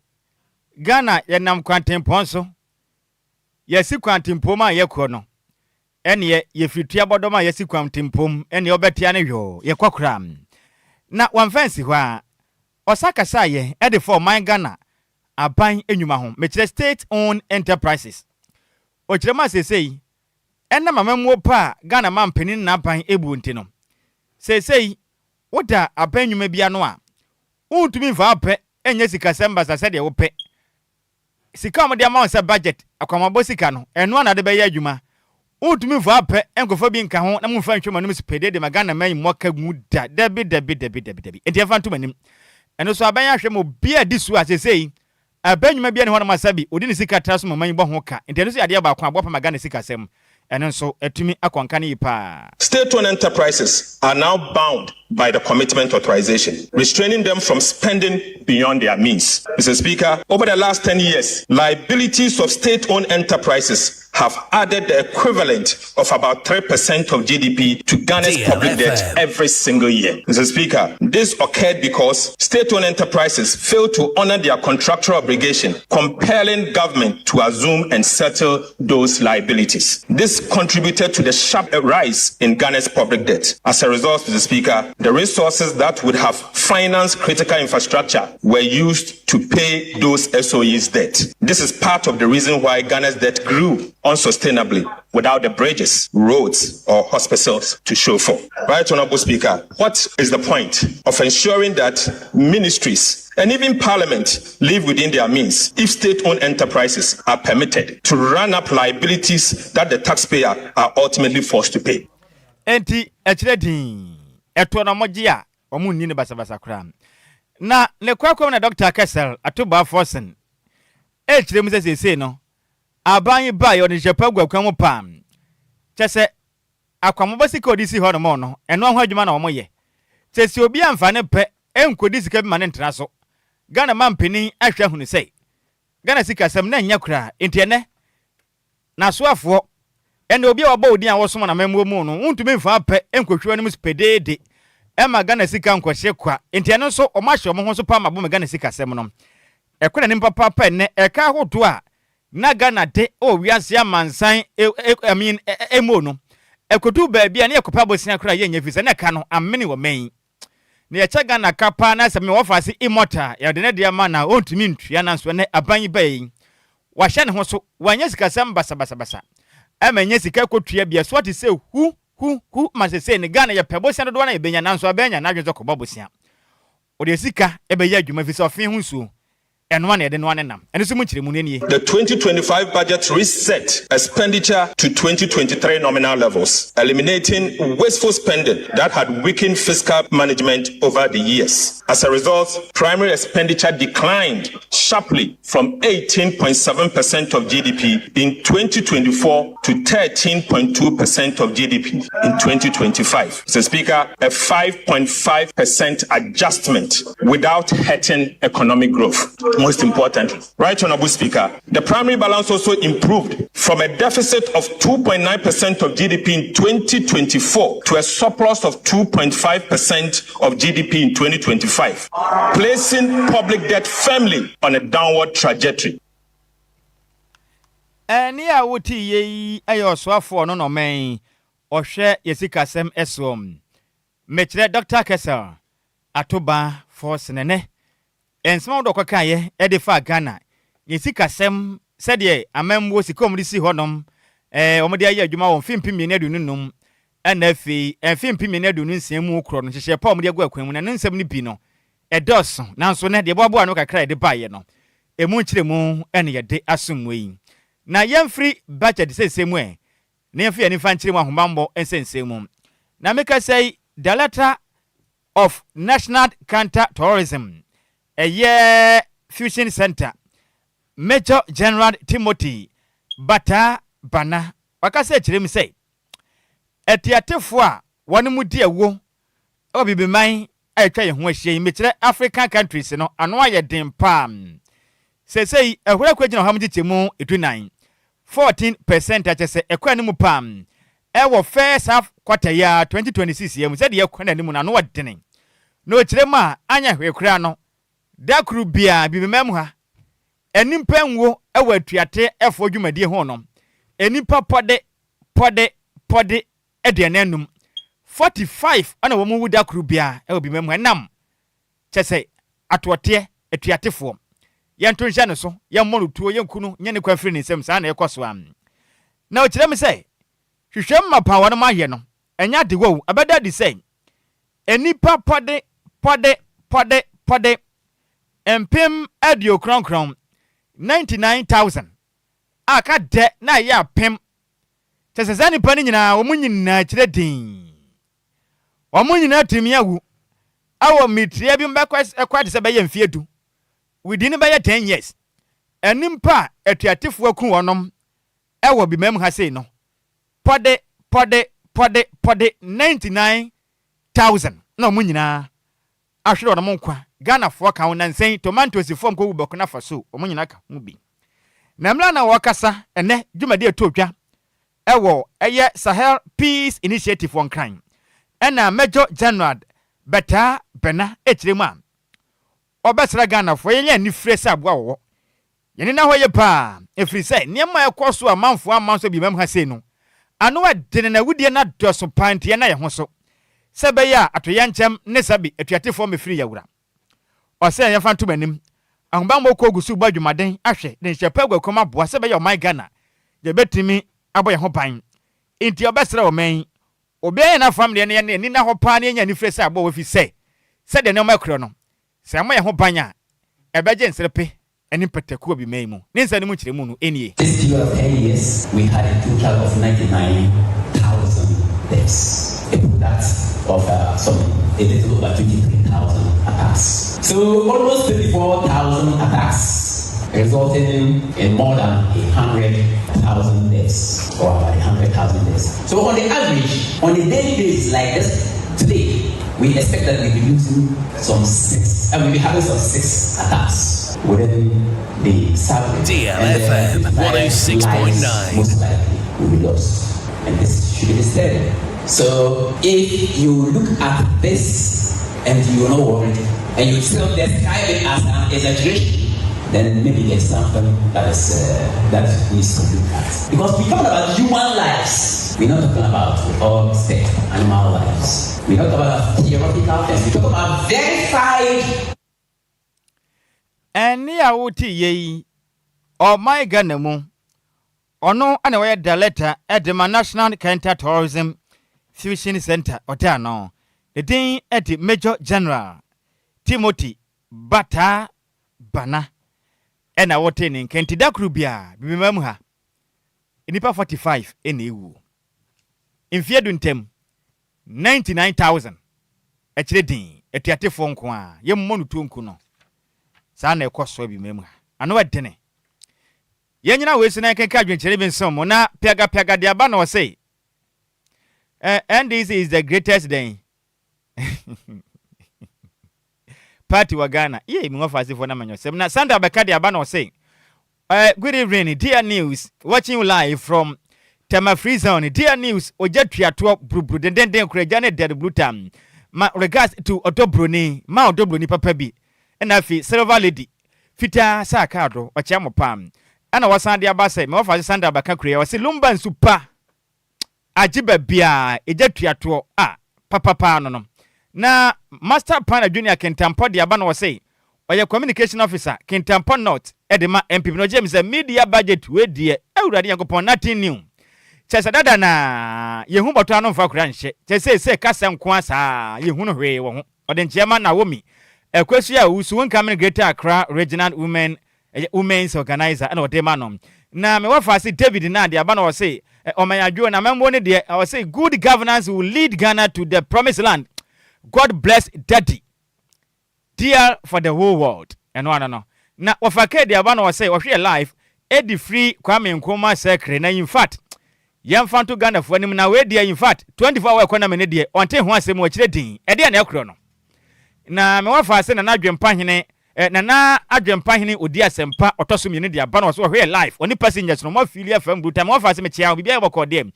A: Ghana yenam kwantempo so, yesi kwantempo ma yekɔ no. Ene ye fitua bodoma yesi kwamtempom ene obetia ne hwo ye kwakram na wamfansi ho a osaka saye e de for man Ghana aban enwuma ho me kire state owned enterprises o kire ma sesei ɛna mamamwo pa Ghana man penin na ban ebu nti no sei woda abanyuma bia no a untumi mfa apɛ enye sika semba sa de wo pɛ sika mo de amount sa budget akwamabo sika no eno ana de bɛyɛ adwuma untumi mfa apɛ enkofo bi nka ho na mo mfa ntwema no spede de magana man moka guda debi enti afa ntoma nim eno so abanya hwɛ mo bia disu a sei abanyuma bia ne ho na masabi odi ne sika traso mo man bɔ ho ka enti eno so ade ba kwa abɔ pa magana sika sem eno so etumi akwanka ne yipa.
G: State-owned enterprises are now bound by the commitment authorization, restraining them from spending beyond their means. Mr. Speaker, over the last 10 years, liabilities of state-owned enterprises have added the equivalent of about 3% of GDP to Ghana's
C: DLFM.
G: public debt every single year. Mr. Speaker, this occurred because state-owned enterprises failed to honor their contractual obligation, compelling government to assume and settle those liabilities. This contributed to the sharp rise in Ghana's public debt. As a result, Mr. Speaker, the resources that would have financed critical infrastructure were used to pay those SOEs' debt. This is part of the reason why Ghana's debt grew unsustainably without the bridges, roads, or hospitals to show for. Right, Honorable Speaker, what is the point of ensuring that ministries and even Parliament live within their means if state-owned enterprises are permitted to run up liabilities that the taxpayer are ultimately forced to pay?
A: Enti echredin eto na mogia omu nni ne basabasa kra na ne kwakwa na Dr. Kessel atoba Forsen echre mu sese no aban ba yo ne jepa gwakwa mu pam chese akwambo sika odisi ho no mo no eno ho adwuma na omoye chese obi amfa ne pe enkodi sika bi ma ne ntra so Ghana man penin ahwa hunu sei Ghana sika sam na nya kra entiene na soafo ene obi a waba odi a wosom na mamuo mu no untumi mfa apɛ enkotwa no spedede ema Ghana sika nkwahye kwa enti eno so omahye omo ho so pa mabo Ghana sika sem no ekwana nim papa pa ne eka hodo a na Ghana de o wiase amansan emo no ekotu ba bia ne ekopa bosia kra ye nya fisa na ka no amene wo man ne ya cha Ghana kapa na sɛ me wɔfase immortal ya de ne de ama na ontumi ntua na so ne aban ba yi wahye ne ho so wanya sika sem basa amanye sika kotua bia so ate se hu masese ne Ghana ye pebosia do na ebenya nanso abenya na adwenzo ko bobosia o de sika ebeya adwuma fi so fin hu su eno na ye de no anenam eno so mu kire mu nenie.
G: The 2025 budget reset expenditure to 2023 nominal levels, eliminating wasteful spending that had weakened fiscal management over the years. As a result, primary expenditure declined sharply from 18.7% of GDP in 2024 to 13.2% of GDP in 2025. Mr. Speaker, a 5.5% adjustment without hurting economic growth. Most importantly, Right Honorable Speaker, the primary balance also improved from a deficit of 2.9% of GDP in 2024 to a surplus of 2.5% of GDP in 2025, placing public debt firmly on a downward trajectory.
A: Eni a woti ye ayo soafo no no men ohwe yesika sem esom mechire Dr. Kessel atoba force nene ensema do kwaka ye e de fa Ghana yesika sem sede amamwo sikom di si honom omode aye adwuma won fimpi miene adununum enafi fimpi miene adunun nsem mu kro no hye pa omode agwa kwan mu na nsem ni bi no edoso nanso ne de boabo ano kakra de baye no emu nkire mu ene ye de asomwe na yemfri budget sesemu na yemfri ani fa nkire mu ahomambo ensensemu na meka say Director of National Counter Tourism Fusion Center Major General Timothy Bata Bana wakase chirem say etiatefo a wonu mudi ewo obibiman atwa ye ho ahie mechire African countries no ano aye den pam sei ehura kwagina hamdi temu 29 14% achese ekwa ne mu pam ewo first half quarter ya 2026 yemu said ye kwana ne mu na no wadene no chirem a anya hwekura no dakru bia bibimam ha enimpa nwo ewa atuate efo dwumadie ho no enipa pode edenanum 45 ana wo mu dakru bia ewa bibimam ha nam chese atote atuatefo yento nhya ne so ye mmonu tuo ye nkunu nye ne kwafiri ne nsem sa na ekoso am na o kirem say hwehwem mapa won ma ye no enya de wo abeda di say enipa pode empem adio kronkron 99000 aka de na ya pem tesesani pani nyina wo munyina kire din wo munyina timi awu awo mitria bi mbekwa de se be ye mfiedu within be 10 years enimpa atuatifo aku wonom ewo bi mem ha sei no pode 99000 na mo nyina ahwere wonom nkwa Ghana fo ka wonansen tomatoes fom ko wuboko na faso mo nyina ka mu bi na mra na wakasa ene dwumade etotwa ewo eye Sahel Peace Initiative on Crime ena Major General Beta Bena etirema obesra Ghana fo yenye ni fresa aboa wo yene na hoye pa efri say niema ekoso amanfo amanso bi mem ha sei no ano adene na wudie na doso pante na ye ho so sebe ya atoyanchem ne sabi atuatefo mefiri yawura ose ye fanto manim ahomba moko gusu badwumaden ahwe ne hyepa agwakoma boa sebe ya my Ghana je betimi aboye ho ban enti obesra o men obi na family ne ni na ho pa ne nya ni fresa abo we fi say se de ne makro no se amoye ho ban a ebeje nserepe eni pataku obi men mu ne nsa ne mu kire mu no enie.
H: This year of 10 years we had a total of 99,000 deaths. A product of a little over 23,000 attacks. So almost 34,000 attacks, resulting in more than 100,000 deaths, or about 100,000 deaths. So on the average, on a daily basis like this today, we expect that we'll be losing we'll be having some 6 attacks within the South.
C: DLFM 106.9.
H: Most likely will be lost, and this should be steady. So if you look at this and you are not worried and you still describe it as an exaggeration, then maybe there's something that needs to be looked at. Because we talk about human lives, we're not talking about all animal lives. We talk about theoretical things. We talk about verified.
A: And near Uti ye or my Ghana or no anywhere the letter at the National Counter Tourism Fusion Center Otano. The thing at the Major General Timothy Bata Bana. And I was in Kentida Krubia, remember in the 45 in EU. In Fieduntem 99,000 a trading a theatre qua, young monutunkuno. Sana cost be member. I know what dinner. Yana Wilson, I can catch you in some mona, Pega diabano say. And this is the greatest day. Party wa Ghana. Ye mwafazi for namanyo. Semna Sandra Bakadi Abano say. Good evening, dear news. Watching you live from Tema Free Zone. Dear news. Ojetria to Bru den Krejane dead blue tam. Ma regards to Otobruni, Ma Otobruni papabi. And I feel Silver Lady. Fita Sakado, or Chamo Pam. And I was Sandy Abase, Mwafazi Sandra Bakakri. I was Lumba and Super. Ajiba bia ejetria to papa no na master plan junior Kentampo de abana was say oya communication officer Kentampo not edema MP no James media budget we die awurade yakopon nothing new chesa dada na yehu boto anu fa kura nhye chese kasa nko asa yehu no hwe wo ho ode nchiama na womi ekwesu ya usu won come Greater Accra Regional Women's Organizer and ode manom na me wa fasi David na de abana was say Omayadwo na membo ne de I say good governance will lead Ghana to the promised land. God bless daddy. Dear for the whole world. And no. Na wafake de abana was say ohwe life edi free Kwame Nkrumah secretary na in fact yemfa to Ghana for nim na we de in fact 24 hour economy ne de onte ho asem wa kire din e de na ekro no. Na me wafa se na adwempa hene na adwempa hene odi asempa otoso mi ne de abana was ohwe life oni passengers no mo fili FM blue time wafa se me chia obi bia boko dem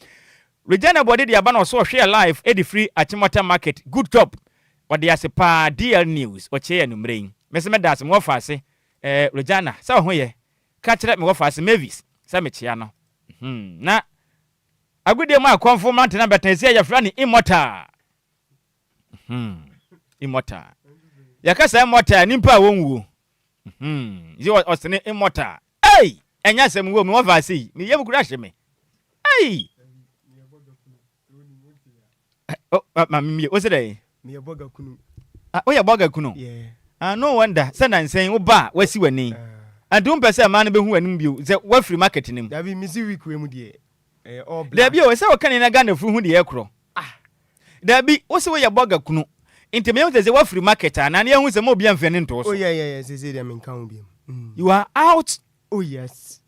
A: Regina body de abana was ohwe life edi free Achimota market good job odi asepa DL news o che enumrein me se me das mo wafa se Regina sa ho ye ka kire me wafa se Mavis sa me chia no na agudie ma conformant na betansia ya frani immortal immortal yakasa immortal nimpa wonwu you osene immortal enya sem wo me wafa se me yem kura hye me hey Oh, mammy, what's it?
I: Me a boga kunu.
A: Oh, yeah, boga kuno.
I: Yeah.
A: No wonder. Send and saying, oh, ba, where's you name? And don't pass a man who and you, the what free marketing him.
I: There be Missy Wickwemudi.
A: There be always a can in a gun of who the aircrow. There be also a boga kuno. Into me, there's a what free market, and I know who's a more bien venentos.
I: Oh, yeah, they say them in Cambium.
A: You are out.
I: Oh, yes.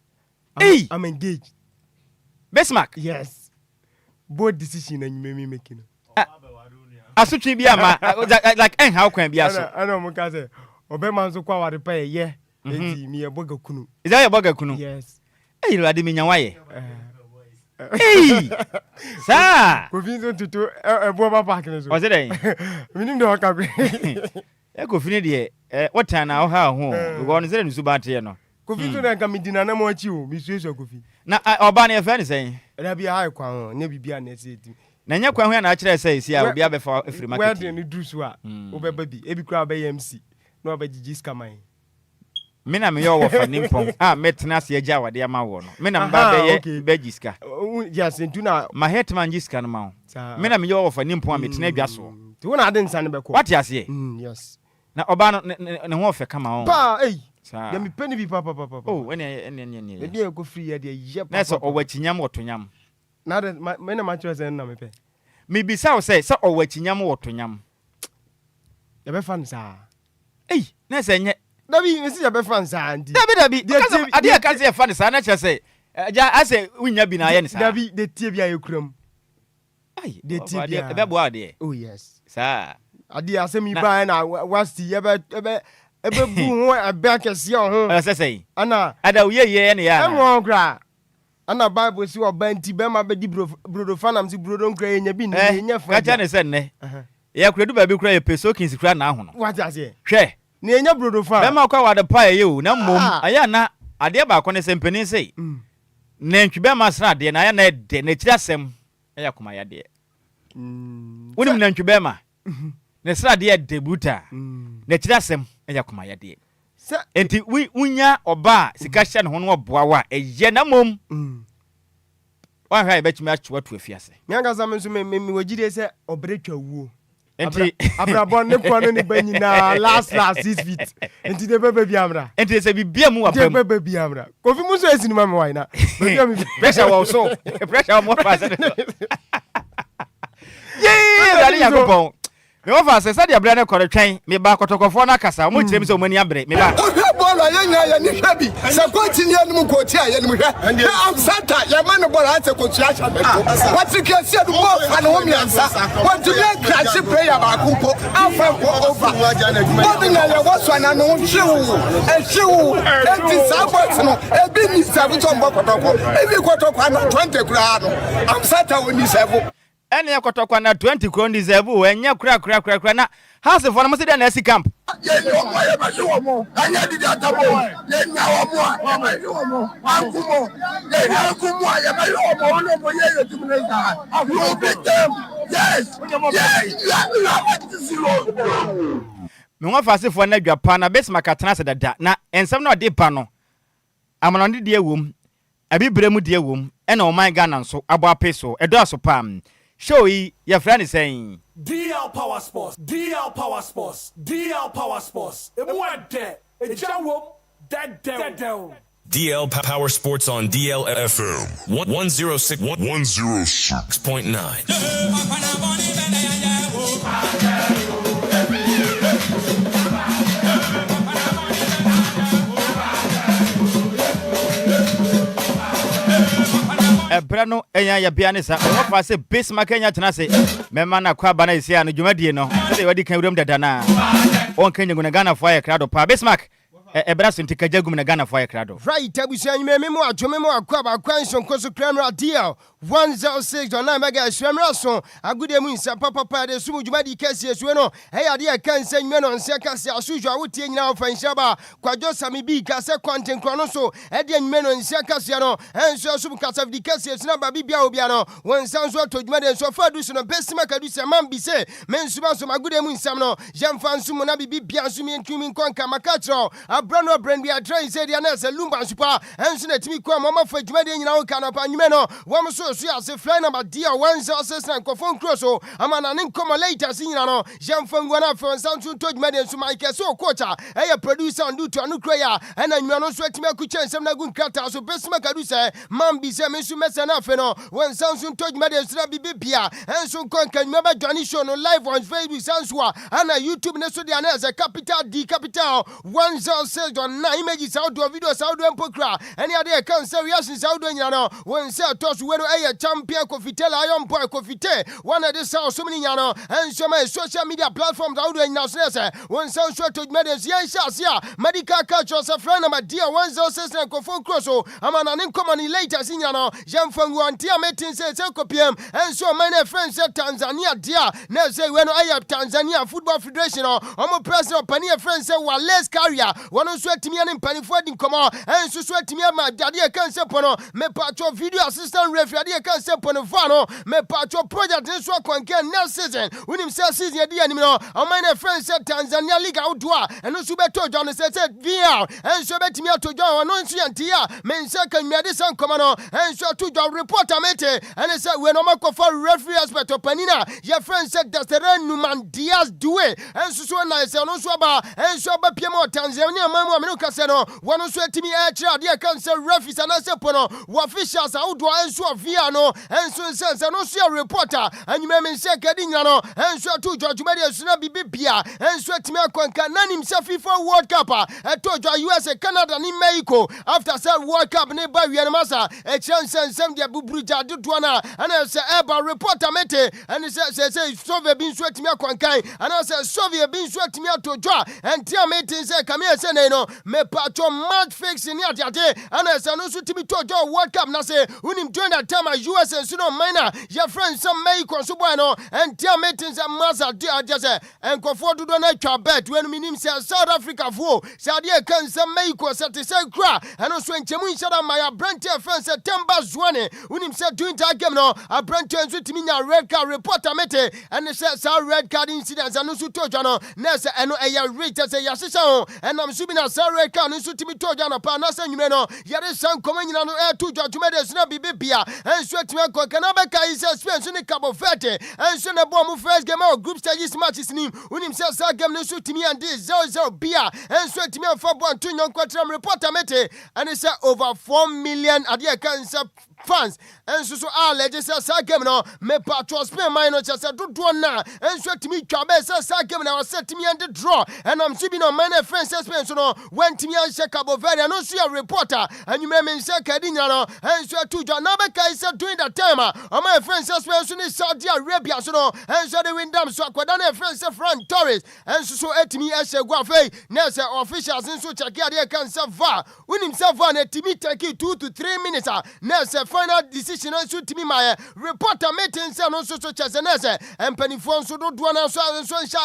A: Hey,
I: I'm engaged.
A: Besmark.
I: Yes. Board decision and you may be making.
A: I should be a man like, and how can be as
I: I know, Mokase. Obeman so quite repay, yeah. Me a boga kunu.
A: Is that a boga kuno?
I: Yes.
A: Hey, you are the Minaway. Hey, sir.
I: Covinzo to a boba parking.
A: Was it?
I: We need to work.
A: Echo Finidi, what time now? How home? We're going to send Subatiano.
I: Covinzo and Camidina, no more you, Miss Coffee.
A: Now, Albania fan is saying,
I: and I'll be a high crown, never be an essay.
A: Nanya Kwan actually says, yeah, I'll be able for a free market.
I: Where do you do so? Over baby, every crowd by MC. No, by Giska mine.
A: Mina me yo for nimpon. Met Nasi Jawa, dear Mawon. Mina Babe Begiska.
I: Yes, and do not.
A: My hetman Giska no. Mina me yo for nimpon, met Nebiaso.
I: To one I didn't send back.
A: What you say?
I: Yes.
A: Now, Obano and Warfare come on.
I: Pa, eh. Let me penny be papa.
A: Oh, when any
I: dear go free at the yep.
A: That's all waiting yam or to yam.
I: Now that my mattress and no pay.
A: Maybe so say, so or waiting yam or to yam.
I: The befans are.
A: Eh, Ness and yet.
I: David, Mrs. Befans and
A: David, I dear can't say a funny son. I say, I say, we never been I
I: David, the tibia you crum.
A: Aye, the tibia, that boy,
I: oh, yes,
A: sir.
I: I dear send me by now. What's the ever boom a back as your home?
A: As I say,
I: Anna,
A: I don't hear any.
I: I'm wrong, cry. Anna Bible, you are bent to Bema, Betty Brodo Fanam, to Brodo Gray, and you've been in your friend. I said, ne.
A: Yeah, could do baby cry a pesokins crown now.
I: What I say?
A: Share.
I: Near your Brodo Fan.
A: Bema call the pie, you, no more. I am not. I dear back on the same penny say. Name Bema Snad, and I am not the nature sem. Ayakumaya dear. Wouldn't name Bema. Nesra dear debuta. Nature sem. Ayakumaya dear. Enti we unya oba sikasha no ho boawa eye na mom wa hwa bet me atwa to afiase
I: me anga sam so me wagide se obretwa wuo
A: enti
I: abrabon ne kwa no ne banyina last 6 feet enti de baba bi amra
A: enti se bibia mu
I: de baba bi amra kofi mu so esini ma me wai na
A: pressure wo so pressure mo pass yeah dali yakopon me ofa se sadia bra na kore twen me ba kotokofo na kasa mo kirem se o mani abre me ba
J: bolo yenya ya ni hwabi se kwantini anum ko tia ya nim hwa am santa ya man bolo ate ko tia sha be what you can see the ball and home yansa what you like crash prayer ba kumpo afa ko over what na ya waso na no hwewu enti sabot no e bi ni sabu to mbo kotoko e bi kotoko na 20 kura no am santa woni sevu
A: ene yakotokwa na 20 kro deserve we nya kura na house for na must dey na camp
J: ye no mo ye ma so mo anya di data mo ye nya wo mo ye ma yo mo akumo ye nya akumo ye ma yo mo no mo ye tu me sa you beat them yes
A: me wa fase for na dwapa na bes makatena se dada na ensem na ode pa no amanonde de ewom abibremu de ewom ena o man Ghana nso abo apeso edo aso pam show yi your friend is saying
C: DL Power Sports, DL Power Sports, DL Power Sports. DL Power Sports on DLFM 106.9.
A: Brano enya ya bia ne sa o fa se base makanya tena se mema na kwa bana isi anu dwumadie no se wadi kan wuram dada na on kanya guna Ghana fire crowd pa base mark ebra so ntika jagum na Ghana fire crowd
I: right abusia nyime memo adwome mo akwa ba kwanson koso camera deal 106.9 mega camera so agude mu nsa papa de sumu dwumadi kase esuwe no eya de kan se nyime no nse kase asujwa wotie nyina ofanhyaba Kwadwo Sammy bi kase content krono so e de nyime no nse kase no enso sumu kase di kase esuna ba bibia obia no wonsa nso to dwumade nso fa du so no besima kadu se man bi se mensuba so agude mu nsam no jemfa nsumu na bibia nso mi ntumi nkonka makatro abrano brand be a train said Yanes Lumba Super and Sina Timiko Mama for Jumadi in our canapa Numeno one so as a fly number dear 106 and Kofon Crosso Amana Nincoma later Sinano Jean Fangwana from Samsung told Median to Mike so quota a producer and do to Anukraya and then you are not sweating me kuchen some good crata so best Makadusa Mambi Semesu Messanafeno when Samsung told Median to be Bipia and so can remember Johnny Show no live on Facebook Sansua and a YouTube Nesodiana as a capital D capital 106 on 9 images out of videos out and pokra any other cancer reactions out when you know when say toss when a champion Kofitela Iron Boy Kofite one of this house so many yano and so many social media platforms out when now says when sound short to medals yes medical culture a friend of my dear 106 and Kofon Crosso amana ninkomani later sinyano Jean Fangu antia meeting says PM and so many friends said Tanzania dear now say when I have Tanzania Football Federation or president Pania friends say well less carrier one on sweat me and penny for come on and so sweat me my daddy can say pono me patro video assistant referee can say pono vano me patro project this one can next season when him say season the enemy no my friends said Tanzania League outdoor and no subeto John said VR and so bet me to John no ntia men second me this come on and so to John reporter mate and he said when no for referee aspect of Panina your friend said that's the Numan Diaz do it and so na say no so ba and so ba pemo Tanzania mamu me no kase no one so timi e kira de kan say referees and say pono officials outdoor and so VR no and so sense no so reporter and you me say kadinya no and so to George Media so na bibia and so timi akwanka nanim say FIFA World Cup to USA Canada ni Mexico after say World Cup ne ba wi masa e chance sem dia bubruja do na and say eba reporter mete and say so be bin so timi akwanka and say so be bin so timi atojo and tia meeting say come here say no me patcho match fix ni atiate and say no so timi tojo World Cup na say unim join that time USA so no minor your friends some Mexico so boy no and tia meeting say masa dia just and go for do na twa bet when minim say South Africa for say dia kan say Mexico say kra and also enchemu inshada my brand friends say September zwane unim say doing that game no a brand so timi nya red card reporter mete and say red card incidents and also tojo no na say eno eya rate say yasisa ho and am subi na say red card so timi tojo no pa na say nyume no yare san komanyina no to judgment dey na bibia and so timi ko kana be kai say Spain so ni Cabo Verde and so na bom first game of group stages matches nim unim say game no so timi and 0-0 bia and so timi for bon to nyon kwatram reporter mete and say over 4 million adia cancer fans and so legend say game no me patro Spain minor just do na and so timi twabe say game na was timi and draw and am subi no man friends Spain so no when timi and shake Cabo Verde and so a reporter and you me say kadinya no and so to John na be kai say during that time my friends Spain so ni Saudi Arabia so no and so they win them so akwada na friends Fran Torres and so etimi e shegu afei na say officials so check here they can say va when himself va na timi take 2 to 3 minutes na say final decision so timi my reporter meeting say no so chese na say empanifo so do na so sha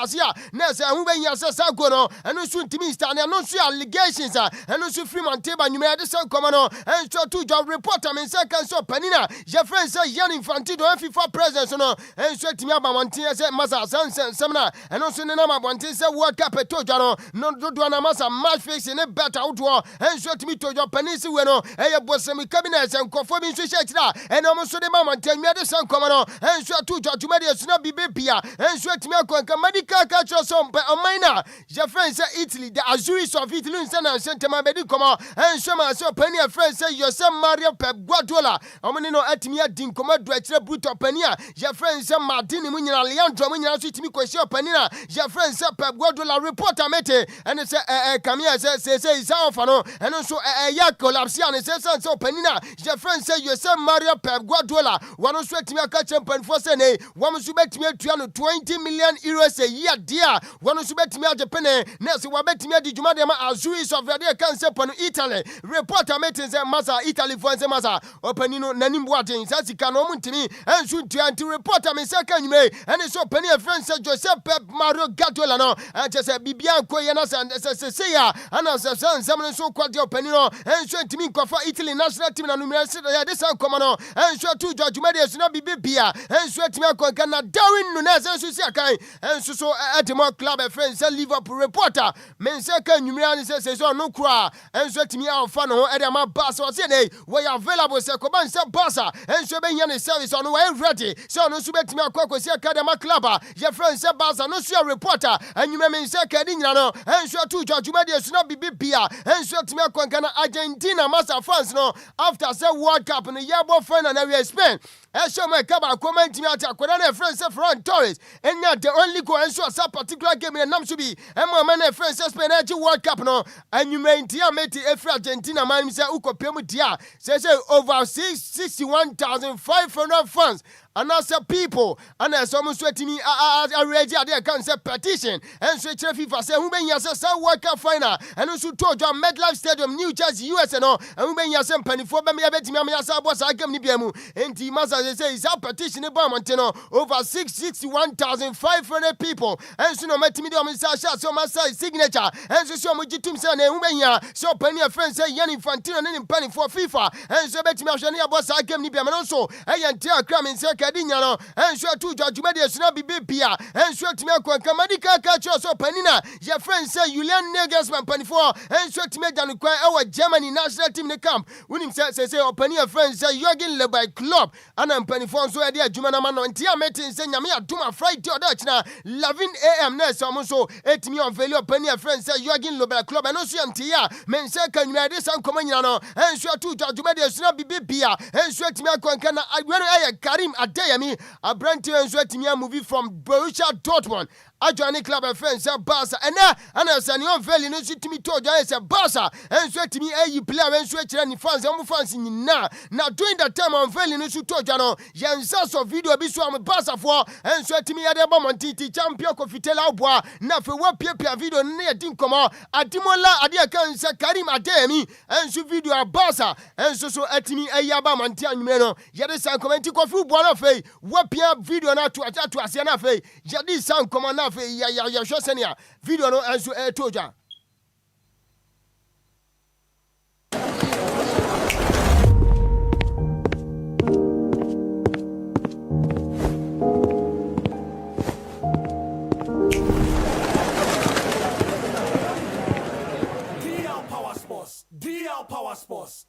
I: here na say hu ben ya say go no and so timi stand no so allegations and so free man table nyuma de say come no and so to job reporter me say can so panina je friend say yan infanti do FIFA president no and so timi abamontin say masa sem na and so ne na abamontin say World Cup to jo no do na masa match fix ne better outdoor and so timi to jo panisi we no e bosemi cabinet and kofo bi so shechira and so de abamontin me de say come no and so to jo tumade so na bibia and so timi akonka medical culture so minor je friend say Italy the Azuris of Italy say na sentema be di come and so ma so pani friend say Jose Mario Pep Guardiola omni no atimi adin komadu akire bruto pani je friend say Martin mu nyina Leandro mu nyina so timi kwesi pani na je friend say Pep Guardiola reporter mete and say come here say is off no and so ya collapse and say so pani na je friend say Jose Mario Pep Guardiola one so timi aka champion for say ne one so betimi atua no 20 million euros a year dear one so betimi ajepene na say wa betimi adi juma de ma Azuris of the can say pon Italy reporter mete say masa Italy for say masa opani no nanim boaten say sika no muntimi and so anti reporter me say kan me and so pani a friend say Joseph Pep Mario Guardiola no and say bibia nkoye na say ya and say some so kwade opani no and so timi kofa Italy national team na numero ya this come no and so to George Media so na bibia and so timi akonka na Darwin Nunes and so see akai and so at more club a friend say Liverpool reporter me Enseka Numia says no cry, and so to me our fan or Edama Bass or say, we are available, Sekoban Sabasa, and so being a service on way ready. So no subet me a Coco Academa Clubber, your friend Sabasa, no sure reporter, and you may say Cadinano, and so to Judge Media should not be Bipia, and so to me a Argentina Master France no after the World Cup in the Yabo final and we Spain. And so my Kaba comment me at a Corona friends of Front Torres, and not the only go and show some particular game in Namsubi, and my man friends Spain World Cup no, and you may tear mate if Argentina man say Uko Pemutia says over 61,500 fans. And also people, and as almost sweating me already at their cancer petition, and switch FIFA say, who may yourself some World Cup final, and also told you MetLife Stadium, New Jersey, US, and all, and who may yourself penny for me, I bet me, I can Nibiamu, and Timasa, they say, is a petition about Montano, over 61,500 people, and so no matter me, Sasha, so my signature, and so much to him, and who may so penny of friends say, Yanni Fantino, and penny for FIFA, and so bet me, I can Nibiam, and also, I am tear cram in circle. And sure to Judge Media should not be Bipia, and sure to me a Kamadika catch us up Panina. Your friend say you learn Negasman Panifo, and sure to make an our Germany national team in the camp. When him says, say, Opania friends say you're getting led by club, and I'm Panifon so idea Jumanaman and Tia Metin saying Yamia to my Friday or Dutch now, loving AM Ness almost so 8 me on value Pania friends say you're getting led by club, and also Tia, men say can you this and Comaniano, and sure to Judge Media should not be Bipia, and sure to me a Kwankana, I went Karim Adeyemi, a brand new movie from Borussia Dortmund. I join the club of friends at Barca, and now, and as an young fellow, no to me told you, a Barca, and sweat to me, you play and sweat any fans, and fans in now. Now, during that time, I'm fellow, no to told you, Jan Sasso video, be swam Barca for, and sweat to me at the moment, champion Cofitella Bois, now for what Pia video near Dinkoma, at Timola, Adia Cancer, Karim Ademi, and so video at Barca, and so at me, a Yaba Mantian Meno, Yadis commenting of football fe, what Pia video not to attack to Asiana fe, Yadis sound command. Ya shosenia video no anso toja
C: DL Power Sports.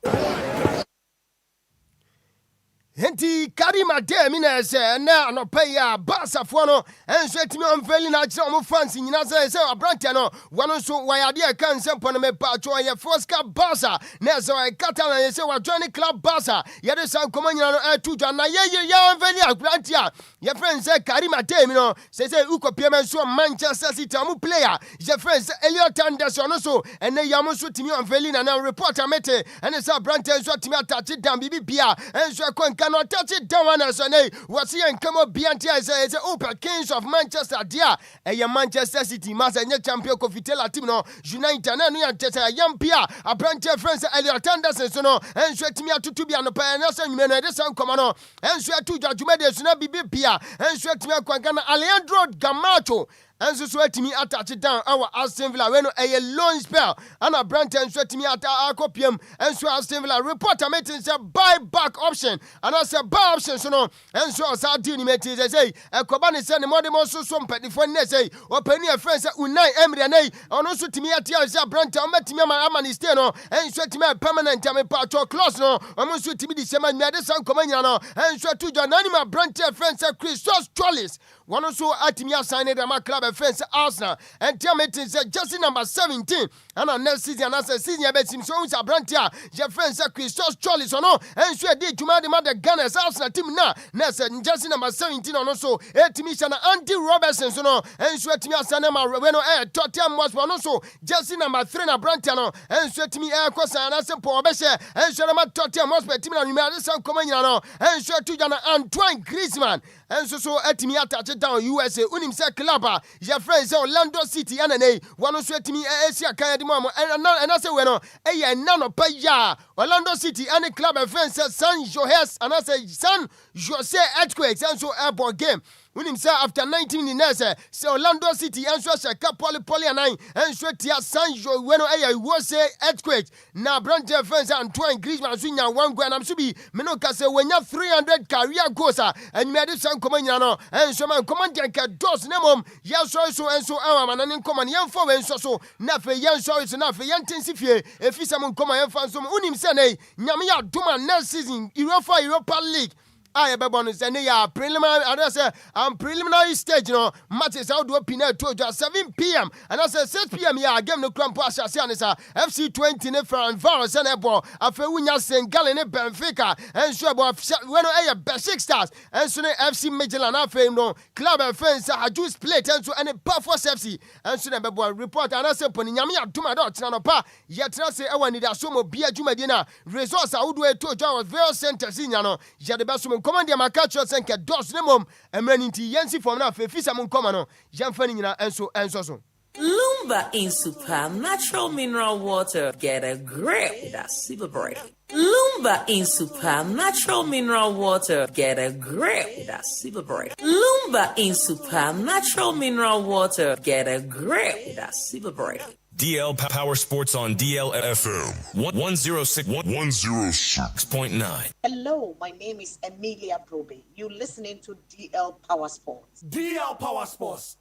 I: Henti Karima de mina se na no pay ya Barca no enso etimi on feli na kire o fans nyina se abrante no wano so wayade e kan se pon me pa cho ye Fosca Barca na se wa Catalan ye se wa join club Barca ye de san komo nyina no etuja na ye on feli abrante a ye friend se Karima de mi no se ukopie men so Manchester City amu player ye friend se Elliot Anderson no so ene ya mo so timi on feli na reporter mete ene se abrante so timi attach down bibi bia enso cannot touch it down as a name. What's here and come up beyond as a Upper Kings of Manchester, dear. A Manchester City, Master champion Cofitella team, no, United, and Tessa, young Pia, a branch of friends, Elliot Anderson, so no, and sweat me to be on the pioneers and men, and some common, and sweat to Judge Media, so not be Pia, and sweat me a Quangana, Alejandro Gamacho. And so sweat me attach it down our Aston Villa when a long spell and a brand and sweat me at our copium and so Aston Villa reporter meeting say buy back option and I say buy option so no and so as our deal meeting they say a Kobani send the more so some petty for say or penny a friends Unai Emery and also to me at your brand to met me my amani stay no and sweat me permanent time part or close no almost to me the same man this and Comaniano and sweat to John Anima brand friends Christos Trollis one also at me signed my club fence Arsenal and tell me just number 17 and on next season as a senior bet him so a brand here your friends Christos Charles or no and sure did to the Ghanaian Arsenal team now next just number 17 and also 8 mission Andy Robertson so no and sure to me as Sanema Reno Tottenham was one also just number 3 na brand no and sure to me Kwasa and as Paul Beshe and sure my Tottenham was team and Madison Comaniano and sure to Jana Antoine Griezmann and so at me attach it down USA unim se club your friends Orlando City and one sweat me Asia Kaya Mama and I say bueno none of Paya Orlando City and club friends San Jose and I say San Jose Earthquakes and so airport game Unim say after 19 minutes, say Orlando City and so Shaka Poly and so Tia Sanjo when I was say earthquake. Now Brand Defense and Antoine Griezmann swing one go and I'm Subi Menoka say when you 300 career goals and made it some command and so man command dos nemom yes so and so man and command yan for and so na fe yan so is na fe yan tensifie if some command yan fan so unim say nay nyame ya duma next season Europa League. I have a say ya preliminary. I say preliminary stage. Matches out do opinion to 7 p.m. and I say 6 p.m. Yeah, game no cramp pass. FC 20 ne Fran Varus and Ebo. Afe Winya Sengal ne Benfica and so about when I have 6 stars and so FC Midland afe no club fans a juice plate and so any Perforce FC and so Bebo report and I say poni nyame aduma dot na no pa yet na say e wani da so mo bia dwumadi na resource a wodo to jaw various centers nya no ya de beso command ya makacho senke dos ne mom emreninti yensi form na fefisa mun koma no yamfani nyina enso so.
K: Lumba in super natural mineral water. Get a grip. That's super break. Lumba in super natural mineral water. Get a grip. That's super break. Lumba in super natural mineral water. Get a grip. That's super break.
L: DL Power Sports on DLFM 106.9.
M: Hello, my name is Emilia Probe. You're listening to DL Power Sports.
C: DL Power Sports.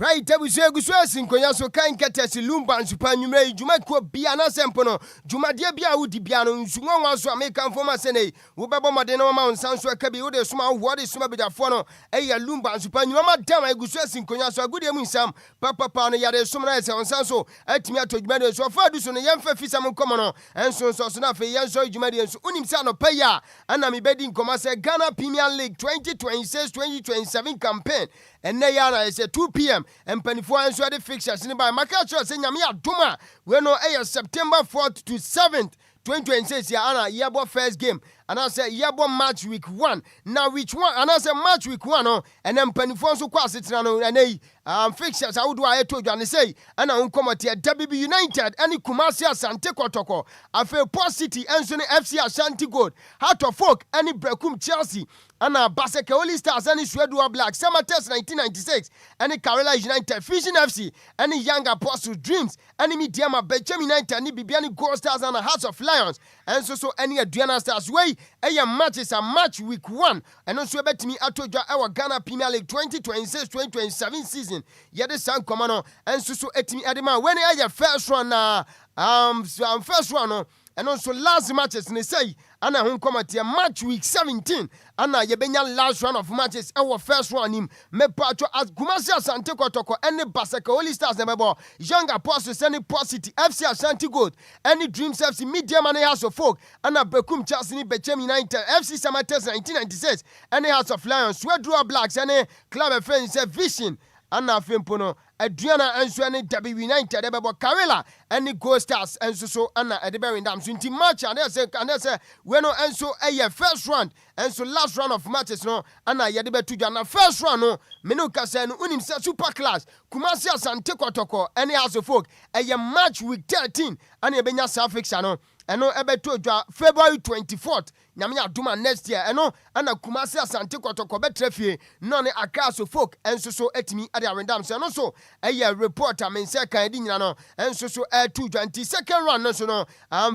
I: Right, we say Guswasin Koyaso Kain Katesi Lumba and Supanyume, Jumako Biana Sempono, Jumadia Bia Udibiano, Sumo, so American former Sene, Ubaba Madeno Mount Sansua Kabi, Ude Suma, what is Sumabida Fono, Aya Lumba and Supanyuma, Dama Guswasin Koyaso, good evening, Sam, Papa Pana Yade Sumana on Sanso, Atmia to Jumedo, so far do so a young Fisam Common, and so Sonafe, Yanso Jumedians, Unimsano Paya, and I'm bedding Comasa Ghana Premier League 2026-2027 campaign. And Nayana is at 2 p.m. and Penifo and Swadi fixtures in by Makacho saying Yamia Duma. We know September 4th to 7th. 2026 Yana Yabo first game and I say Yabo match week 1 now which one and I say match week 1 and then Penifo kwasi tinano and fixtures I would do I told you and say and I come at WB United and Kumasi Asante Kotoko Afe Port City and Sony FC Ashanti Gold Heart of Folk and Brekum Chelsea and Baseke Oli Stars and Swedua Black Summer Test 1996 and Kerala United Fishing FC and Young Apostle Dreams and Diama Bechem United and Bibiani Gold Stars and Hearts of Lions and so any Adriana Stars way a match is a match week 1 and also bet me atoja our Ghana Premier League 2026-2027 season yet the San Commano and so etimi adema when I first run first run and also last matches and they say and I come at match week 17 and I yebenya last round of matches our first run him me patro as Kumasi Asante Kotoko any Basaka Oli Stars nebo Young Apostles any Port City FC Ashanti Gold any Dreams FC Media Money House of Folk and a Bekum Chelsea Bechem United FC Summer Test 1996 any House of Lions Swedua Blacks any Club Friends Vision and a Fimpono Adriana and so any W United about Karela and the Ghost Stars and so Anna at the Berry Dams in team match and there's a when and so a first round and so last round of matches no Anna Yadibe to Jana first round no Menuka Sen Unim super class Kumasi Asante Kotoko any House of Folk a match week 13 and a Benya suffix no and no ebeto February 24th Namia Duma next year and no Anna Kumasi Asante Kotoko betrefie none a cast of folk and so etimi at the Arendam and also a reporter men second no and so 22nd round no so no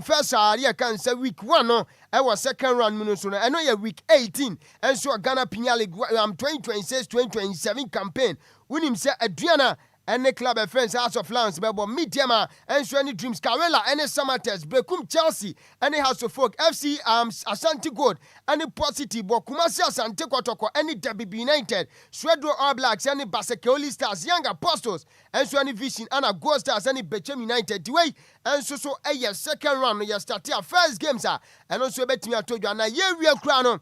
I: first area can say week 1 no I was second round no so no and no week 18 and so Ghana Premier League 2026-2027 campaign unim say Adriana and the Club Friends House of Lions Bebo Midiama and so any Dreams Karela and the Summer Test Brekum Chelsea and the House of Folk FC Ashanti Gold and the Port City Kumasi Asante Kotoko and the WB United Swedro All Blacks and the Baseke Oli Stars Young Apostles and so any Vision and a Ghost Stars and the Bechem United the way enso so second round no start ya first games and also betimi atodwa na ye wie kura no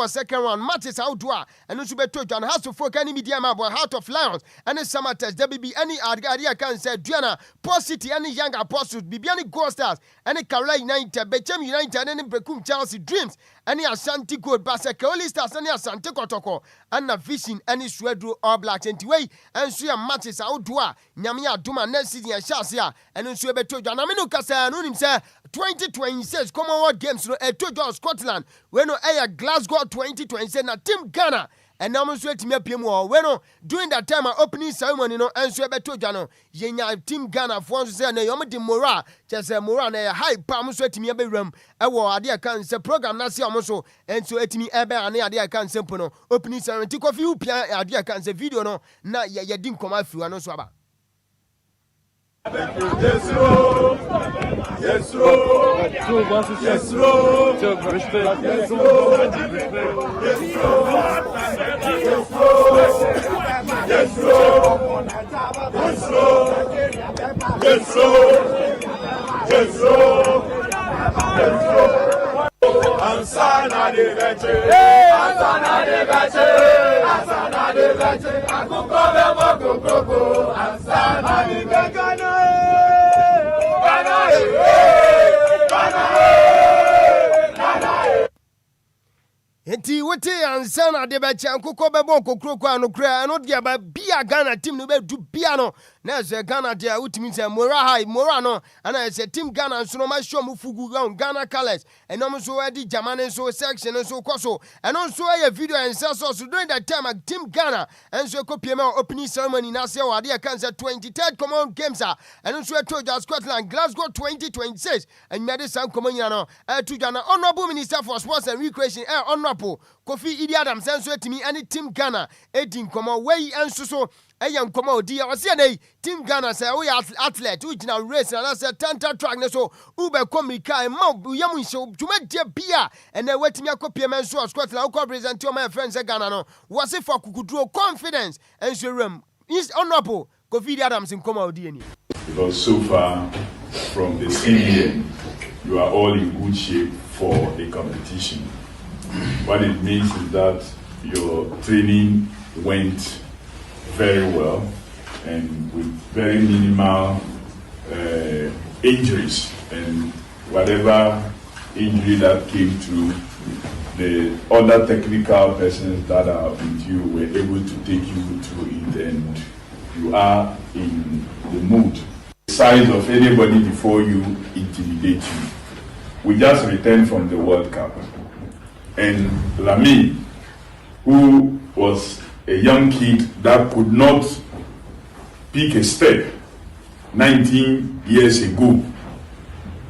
I: second round matches outdoor and also betodwa na House of Folk any media boy Heart of Lions and Samatters WB any area can say Diana Post City any Young Apostles Bibiani Gold Stars any Carolina United Bechem United any Brekum Chelsea Dreams any Ashanti Gold Basaka Oli Stars any Asante Kotoko and na Vision any Swedru All Blacks anyway and so matches outdoor Nyamia Duma next season and Shasia and also betodwa na menu kasa no nim say 2026 Commonwealth Games no etodwa Scotland when no Glasgow 2026 na Team Ghana and now so team apemu when during that time opening ceremony no enso betodwa no yenya Team Ghana for so say na yom de mora just mora na high pam so team abewram ewo ade kan say program na se omo enso etimi ebe ane ade kan sempo no opening ceremony ti kofi upia ade kan say video no na ye din koma fiwa no so aba.
F: Yes, Lord. Yes, Lord. Yes, Lord. Yes, Lord. Yes, Lord. Yes, Lord. Yes, Lord. Yes, Lord. Ansana de veche, Ansana de veche, Ansana de veche, Akukove mokoko, Ansana de veche, Gana.
I: Enti wote ansana de beche ankoko bebo kokroko anokra no dia ba bia Ghana team no be du bia no na ze Ghana dia utimi se mora no ana se team Ghana so no ma show mu fugu Ghana colors eno so edi Germany so section so koso eno so e video and so during that time team Ghana and so kopie me opening ceremony na se wa dia kan se 23rd Common Games eno so to Scotland Glasgow 2026 and me dey san common no to Ghana honorable minister for sports and recreation Kofi Idi Adams senso etimi any Team Ghana edin komo wey enso so eyan komo odi o se na Team Ghana say we athlete we gina race na say tanta track ne so ube komika ma yam nse dwuma dia bia and na wetimi akopie menso Scotland ko present your my friends Ghana no was for kukuduro confidence enso rem is honorable Kofi Idi Adams in komo odi ani
F: because so far from the same year you are all in good shape for the competition. What it means is that your training went very well and with very minimal injuries, and whatever injury that came through, the other technical persons that are with you were able to take you through it, and you are in the mood. The size of anybody before you intimidates you. We just returned from the World Cup. And Lamy, who was a young kid that could not pick a step 19 years ago,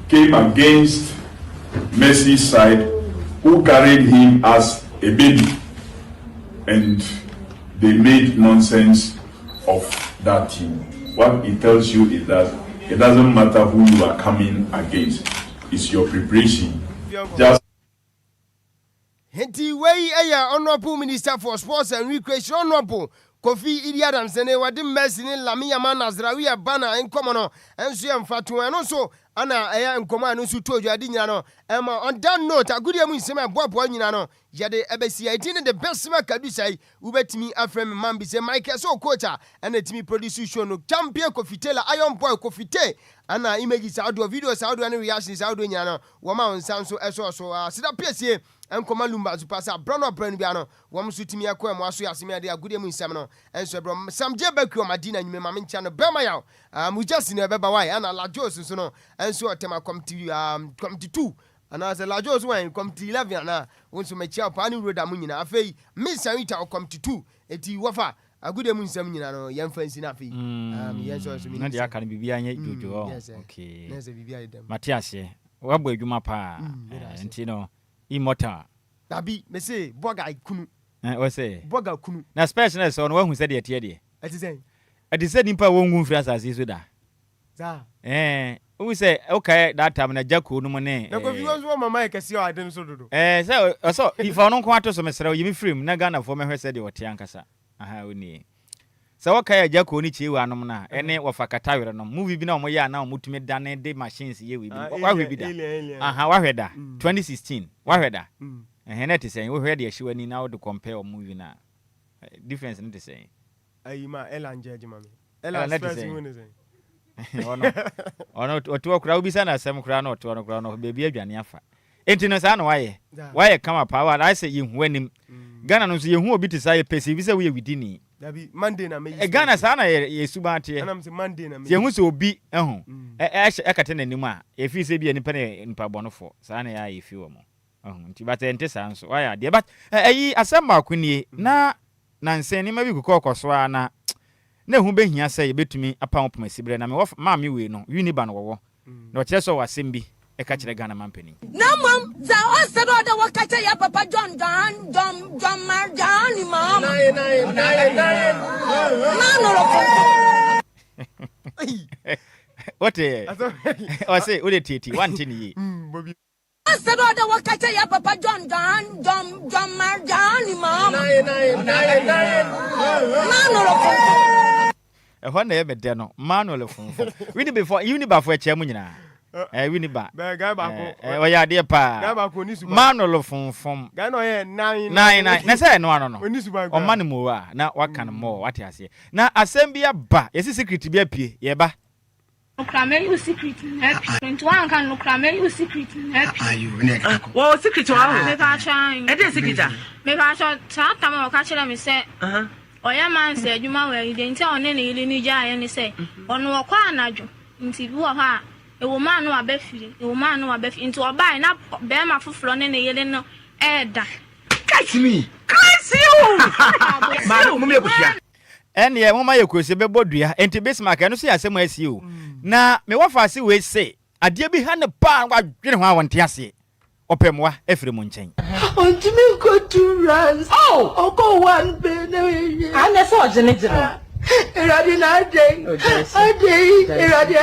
F: came against Messi's side, who carried him as a baby. And they made nonsense of that team. What it tells you is that it doesn't matter who you are coming against, it's your preparation. Just
I: Henti wey honorable minister for sports and recreation honorable Kofi Idi Adams ne wadi Messi ne Lamy Yamal Nasraoui abana enkomo no enso yemfatu eno so ana enkomo anu su tojo adi nyina no ema on that note agudi emu nsema bobo nyina no yade ebesi idin the best ma kadusai ubetimi afrem mambi se Michael so coacher and timi produce show no champion Kofi Taylor Iron Boy Kofi Tay ana images audio videos audio and reactions audio nyina no woma onsan so eso so sida piesie enkoma Lumba supasa brono brand bia no wom so timi akwa mo aso yaseme ade agudi emu nsem no enso bro samje baku madina nyime ma mencha no bema yaw mu just no beba why ana la Jos so no enso otema committee 2 and as a Lajos when come to 11 na wonso mechia pa ni road amu nyina afei Miss Anita come to 2 eti wafa agude mu nsam nyina no yemfa nsi na afei yes so
A: na dia kan bibia anya jojo
I: okay yes bibia idem
A: Matias ye wabo adwuma pa enti no immortal
I: dabi me say boga ikunu
A: we say
I: boga kunu
A: na specialness on wa hu say de tie de ati say nimpa wongu mfiri asase so da
I: za
A: we say okay that time na jako no mo ne
I: na ko viewers wo mama ekesi o ade so dodo
A: so if I no ko ato so mesra yimi frame na Ghana for me hwe say de wote ankasa aha oni So what kaya jako ni chiwe anom na ene wafakata were no movie bi na omo ya na omo tumi dane de machines ye we bi wa hwe bi da aha wa hwe da 2016 wa hwe da ehene te say we hwe de ahyiwa ni na wo de compare o movie na difference ni te say
I: ayima elan jeje mami elan stress mu ne say
A: ono oto okura obi sana asem kura na oto no kura no bebi adwane afa enti no sa na waye kama power I say yehu anim Ghana no so yehu obi te say pesi bi say we widini
I: Dabi Monday na me
A: Ghana sana ye subante
I: ana mse Monday na me
A: yehu so obi ekate nanim a efi se bi nipa ne nipa bonofo sa na ya efi wo mo nti batente sa nso waye de but ayi asem ma akunie na nse ni ma bi kokoso na hu behia say ye betumi apa opoma sibre na me wo ma me we no uniba no wo na o kire so wasem bi e ka kire Ghana mampani
N: na mom za o se do de wakata ya papa John Marjani mom nine no
A: what o say o de titi one thing yi
I: Bobby
N: se do de wakata ya papa John Marjani mom nine
A: no na ye bede no manual funfo we ni before you ni ba for eche mu nyina we ni ba
I: guy ba ko
A: o ya de pa
I: guy ba ko ni suba
A: manual funfom
I: guy no ye 9
A: na say no ano
I: oni suba
A: o man mo a na waka no mo wate ase na asem bia ba yesi secret bia pie ye ba
O: Nokrame you secret happy 21 kan nokrame you secret happy
P: ayu ne ka
Q: wo secret wa
O: me ka chan
Q: e dey secret
O: me ka chan ta ma ka chira me say oya man say adwuma wa identi one ne ile ni ja ye ni say ono wo kwa anadwo nti bi wo ha e wo man no abafiri nti obai na be ma foforo ne ile no da
Q: catch me crazy you ma mo me kusia
A: ene mo ma yekosi be bodua enti Bismarck eno so ya asem asi o na me wafa ase we say ade bi ha ne pa wa dwene ho awonte ase opemwa efire mu nchen
N: ontimi go to runs oko one be na we
Q: ana so ojene jira
N: iradi na dey iradi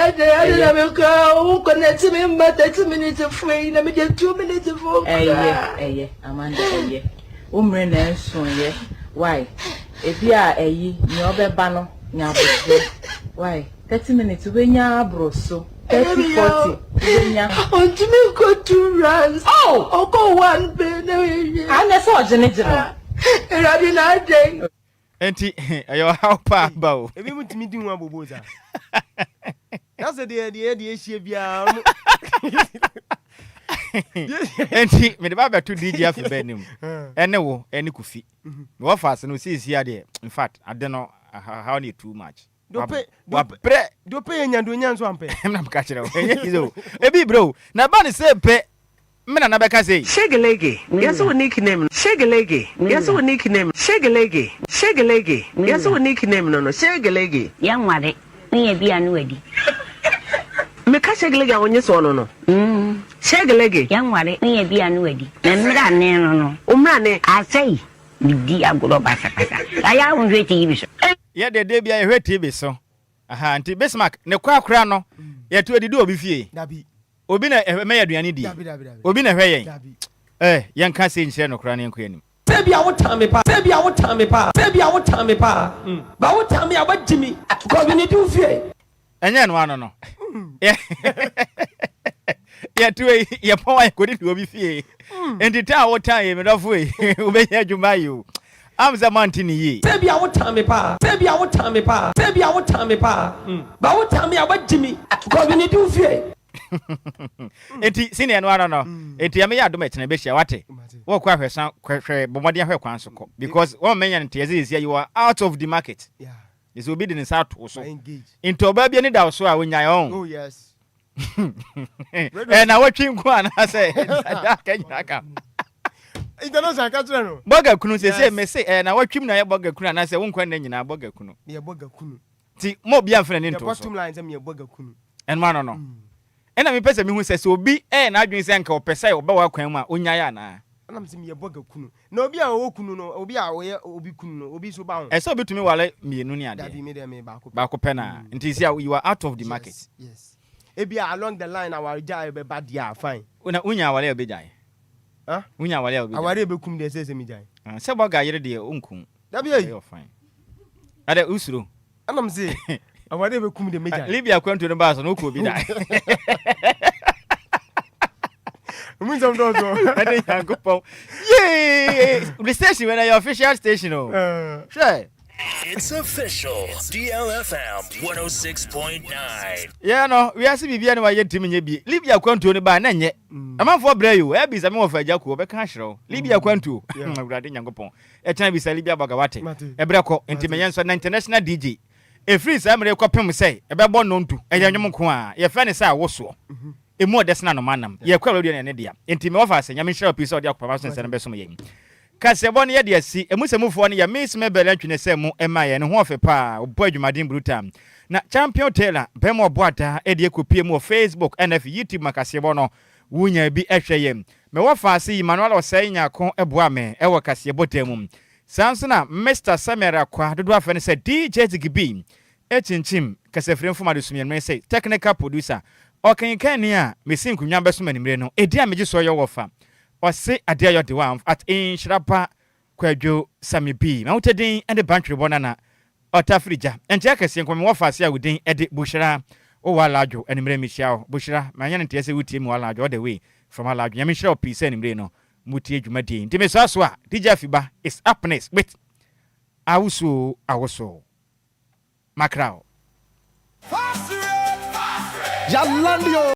N: na me ko connect me mba 30 minutes free na me just 2 minutes for
Q: Amanda umre na so ye why ebi a ni obeba no nya boso why 30 minutes we nya abroso 30-40 we nya
N: ontimi go to runs oko one be na we
Q: ana so ojene jira
N: iradi na dey
A: enti ayo how pa ba o
I: ebi mutimi di hu aboboza that's the issue bia
A: enti me de ba to DJ afbenim ene wo ene kufi me wo fast no see ade in fact ade no how need too much
I: do pay nya so ampe
A: na mka kire wo enye ebi bro na ba ne se pe me na beka say
Q: Shegelege yes we nickname Shegelege yes we nickname Shegelege yes we nickname no Shegelege
R: yanware nye bia no adi
Q: me ka Shegelege awonye so no Shegelege
R: yanware nye bia no adi na mra ne no
Q: umra ne
R: asai bidi agoro basa aya unwe TV so
A: ye de bia ye hwe TV so aha anti Bismarck ne kwa kra no ye to adi do obi fie
I: dabi
A: obi na me yaduane di obi na hwe yen yen ka se nhyɛ no kra ne enko anim
Q: sebia wo tame pa ba wo tame abagimi ko bi ne du fie
A: enye no ano no ye to ye pon ko di obi fie enti ta wo tan ye me dofo e obe nya dwuma yo am za mantini yi
Q: sebia wo tame pa ba wo tame abagimi ko bi ne du fie
A: enti senior no ano enti ame ya do me tene be hia wate wo kwa hwesan hwe bomode hwe kwan so ko because wo menya nte yezia you are out of the market is obi din sa to so into oba bia ni da so a wonya yon
I: oh yes
A: na watwi nko ana say da kanya ka
I: international country no
A: boga kunu se me say na watwim na ye boga kunu ana say wonkwan na nyina boga kunu
I: ye boga kunu
A: ti mo bia mfre ne nto so
I: bottom line say me boga kunu
A: en ma no ena me pese me hu se obi na adwen se nka opese oba wa kwan mu a onya ya na
I: ana mse me boga kunu na obi a wo kunu no obi a wo ye obi kunu no obi so ba ho
A: so betumi wale mienu ni ade
I: dabi me dem
A: ba ko pena nti sia you are out of the market
I: yes ebi along the line our jai be bad ya fine
A: una unya wale obejai unya wale obejai
I: aware be kum de se mi jai
A: se boga yire de onkum
I: dabi e
A: you fine Ade usuru.
I: Anam say awade be kum de meja.
A: Libya kwanto no ba so no ko bi da.
I: Mun some do so.
A: Ade yankopon. Yay! The station when your official station oh. Sure.
L: It's official. DLFM 106.9.
A: Yeah, no, we are see bibia na waye tim nye bi. Libya kwanto ne ba na nye. Amanfo bra you, e bi sa me wo fa agya ko be kan hyerew. Libya kwanto. Awurade nyankopon. E tan bi sa Libya bagawate. E bra ko entimenyen so na international DJ. E free sa mere kwapem say e be bo no ntu. E yanwom ko a ye fa ne sa woso. Emu odesna no manam. Ye kwa radio ne dia. Entime wo fa se nyame hyerew pisa odi akwa so nse ne be so yen. Kasebo ne ye si emusemufo ne ya miss mebele atwene se mu ema ye ne ho ofepa obo adwumaden bruta na champion tailor bemo oboata e de ekopie mu Facebook NF YouTube makasebo no wunya bi ehwe me wo fa se Emmanuel Osai nyako eboa me e wo kasebo temu sansona Mr Samira kwa dodo afa ne se DJ Zigibi echinchim kasefrem fo madusumye me se technical producer okenkan ni a mesin kunwa beso manimre no edi a meji so yo wo fa Ose adia yo de one at Nhyiraba Kwadwo Sammy B. Ma utedin and the bantry bonana otafrija. Enche akese nko me wo fa se awudin e de bushira o walajo enimre mihia bushira manya nte ese wutie mu walajo all the way from walajo nyame hira opise enimre no mutie dwumadin. Ntime so aso a DJ Afiba is up next with awuso Macrao.
J: Yalandio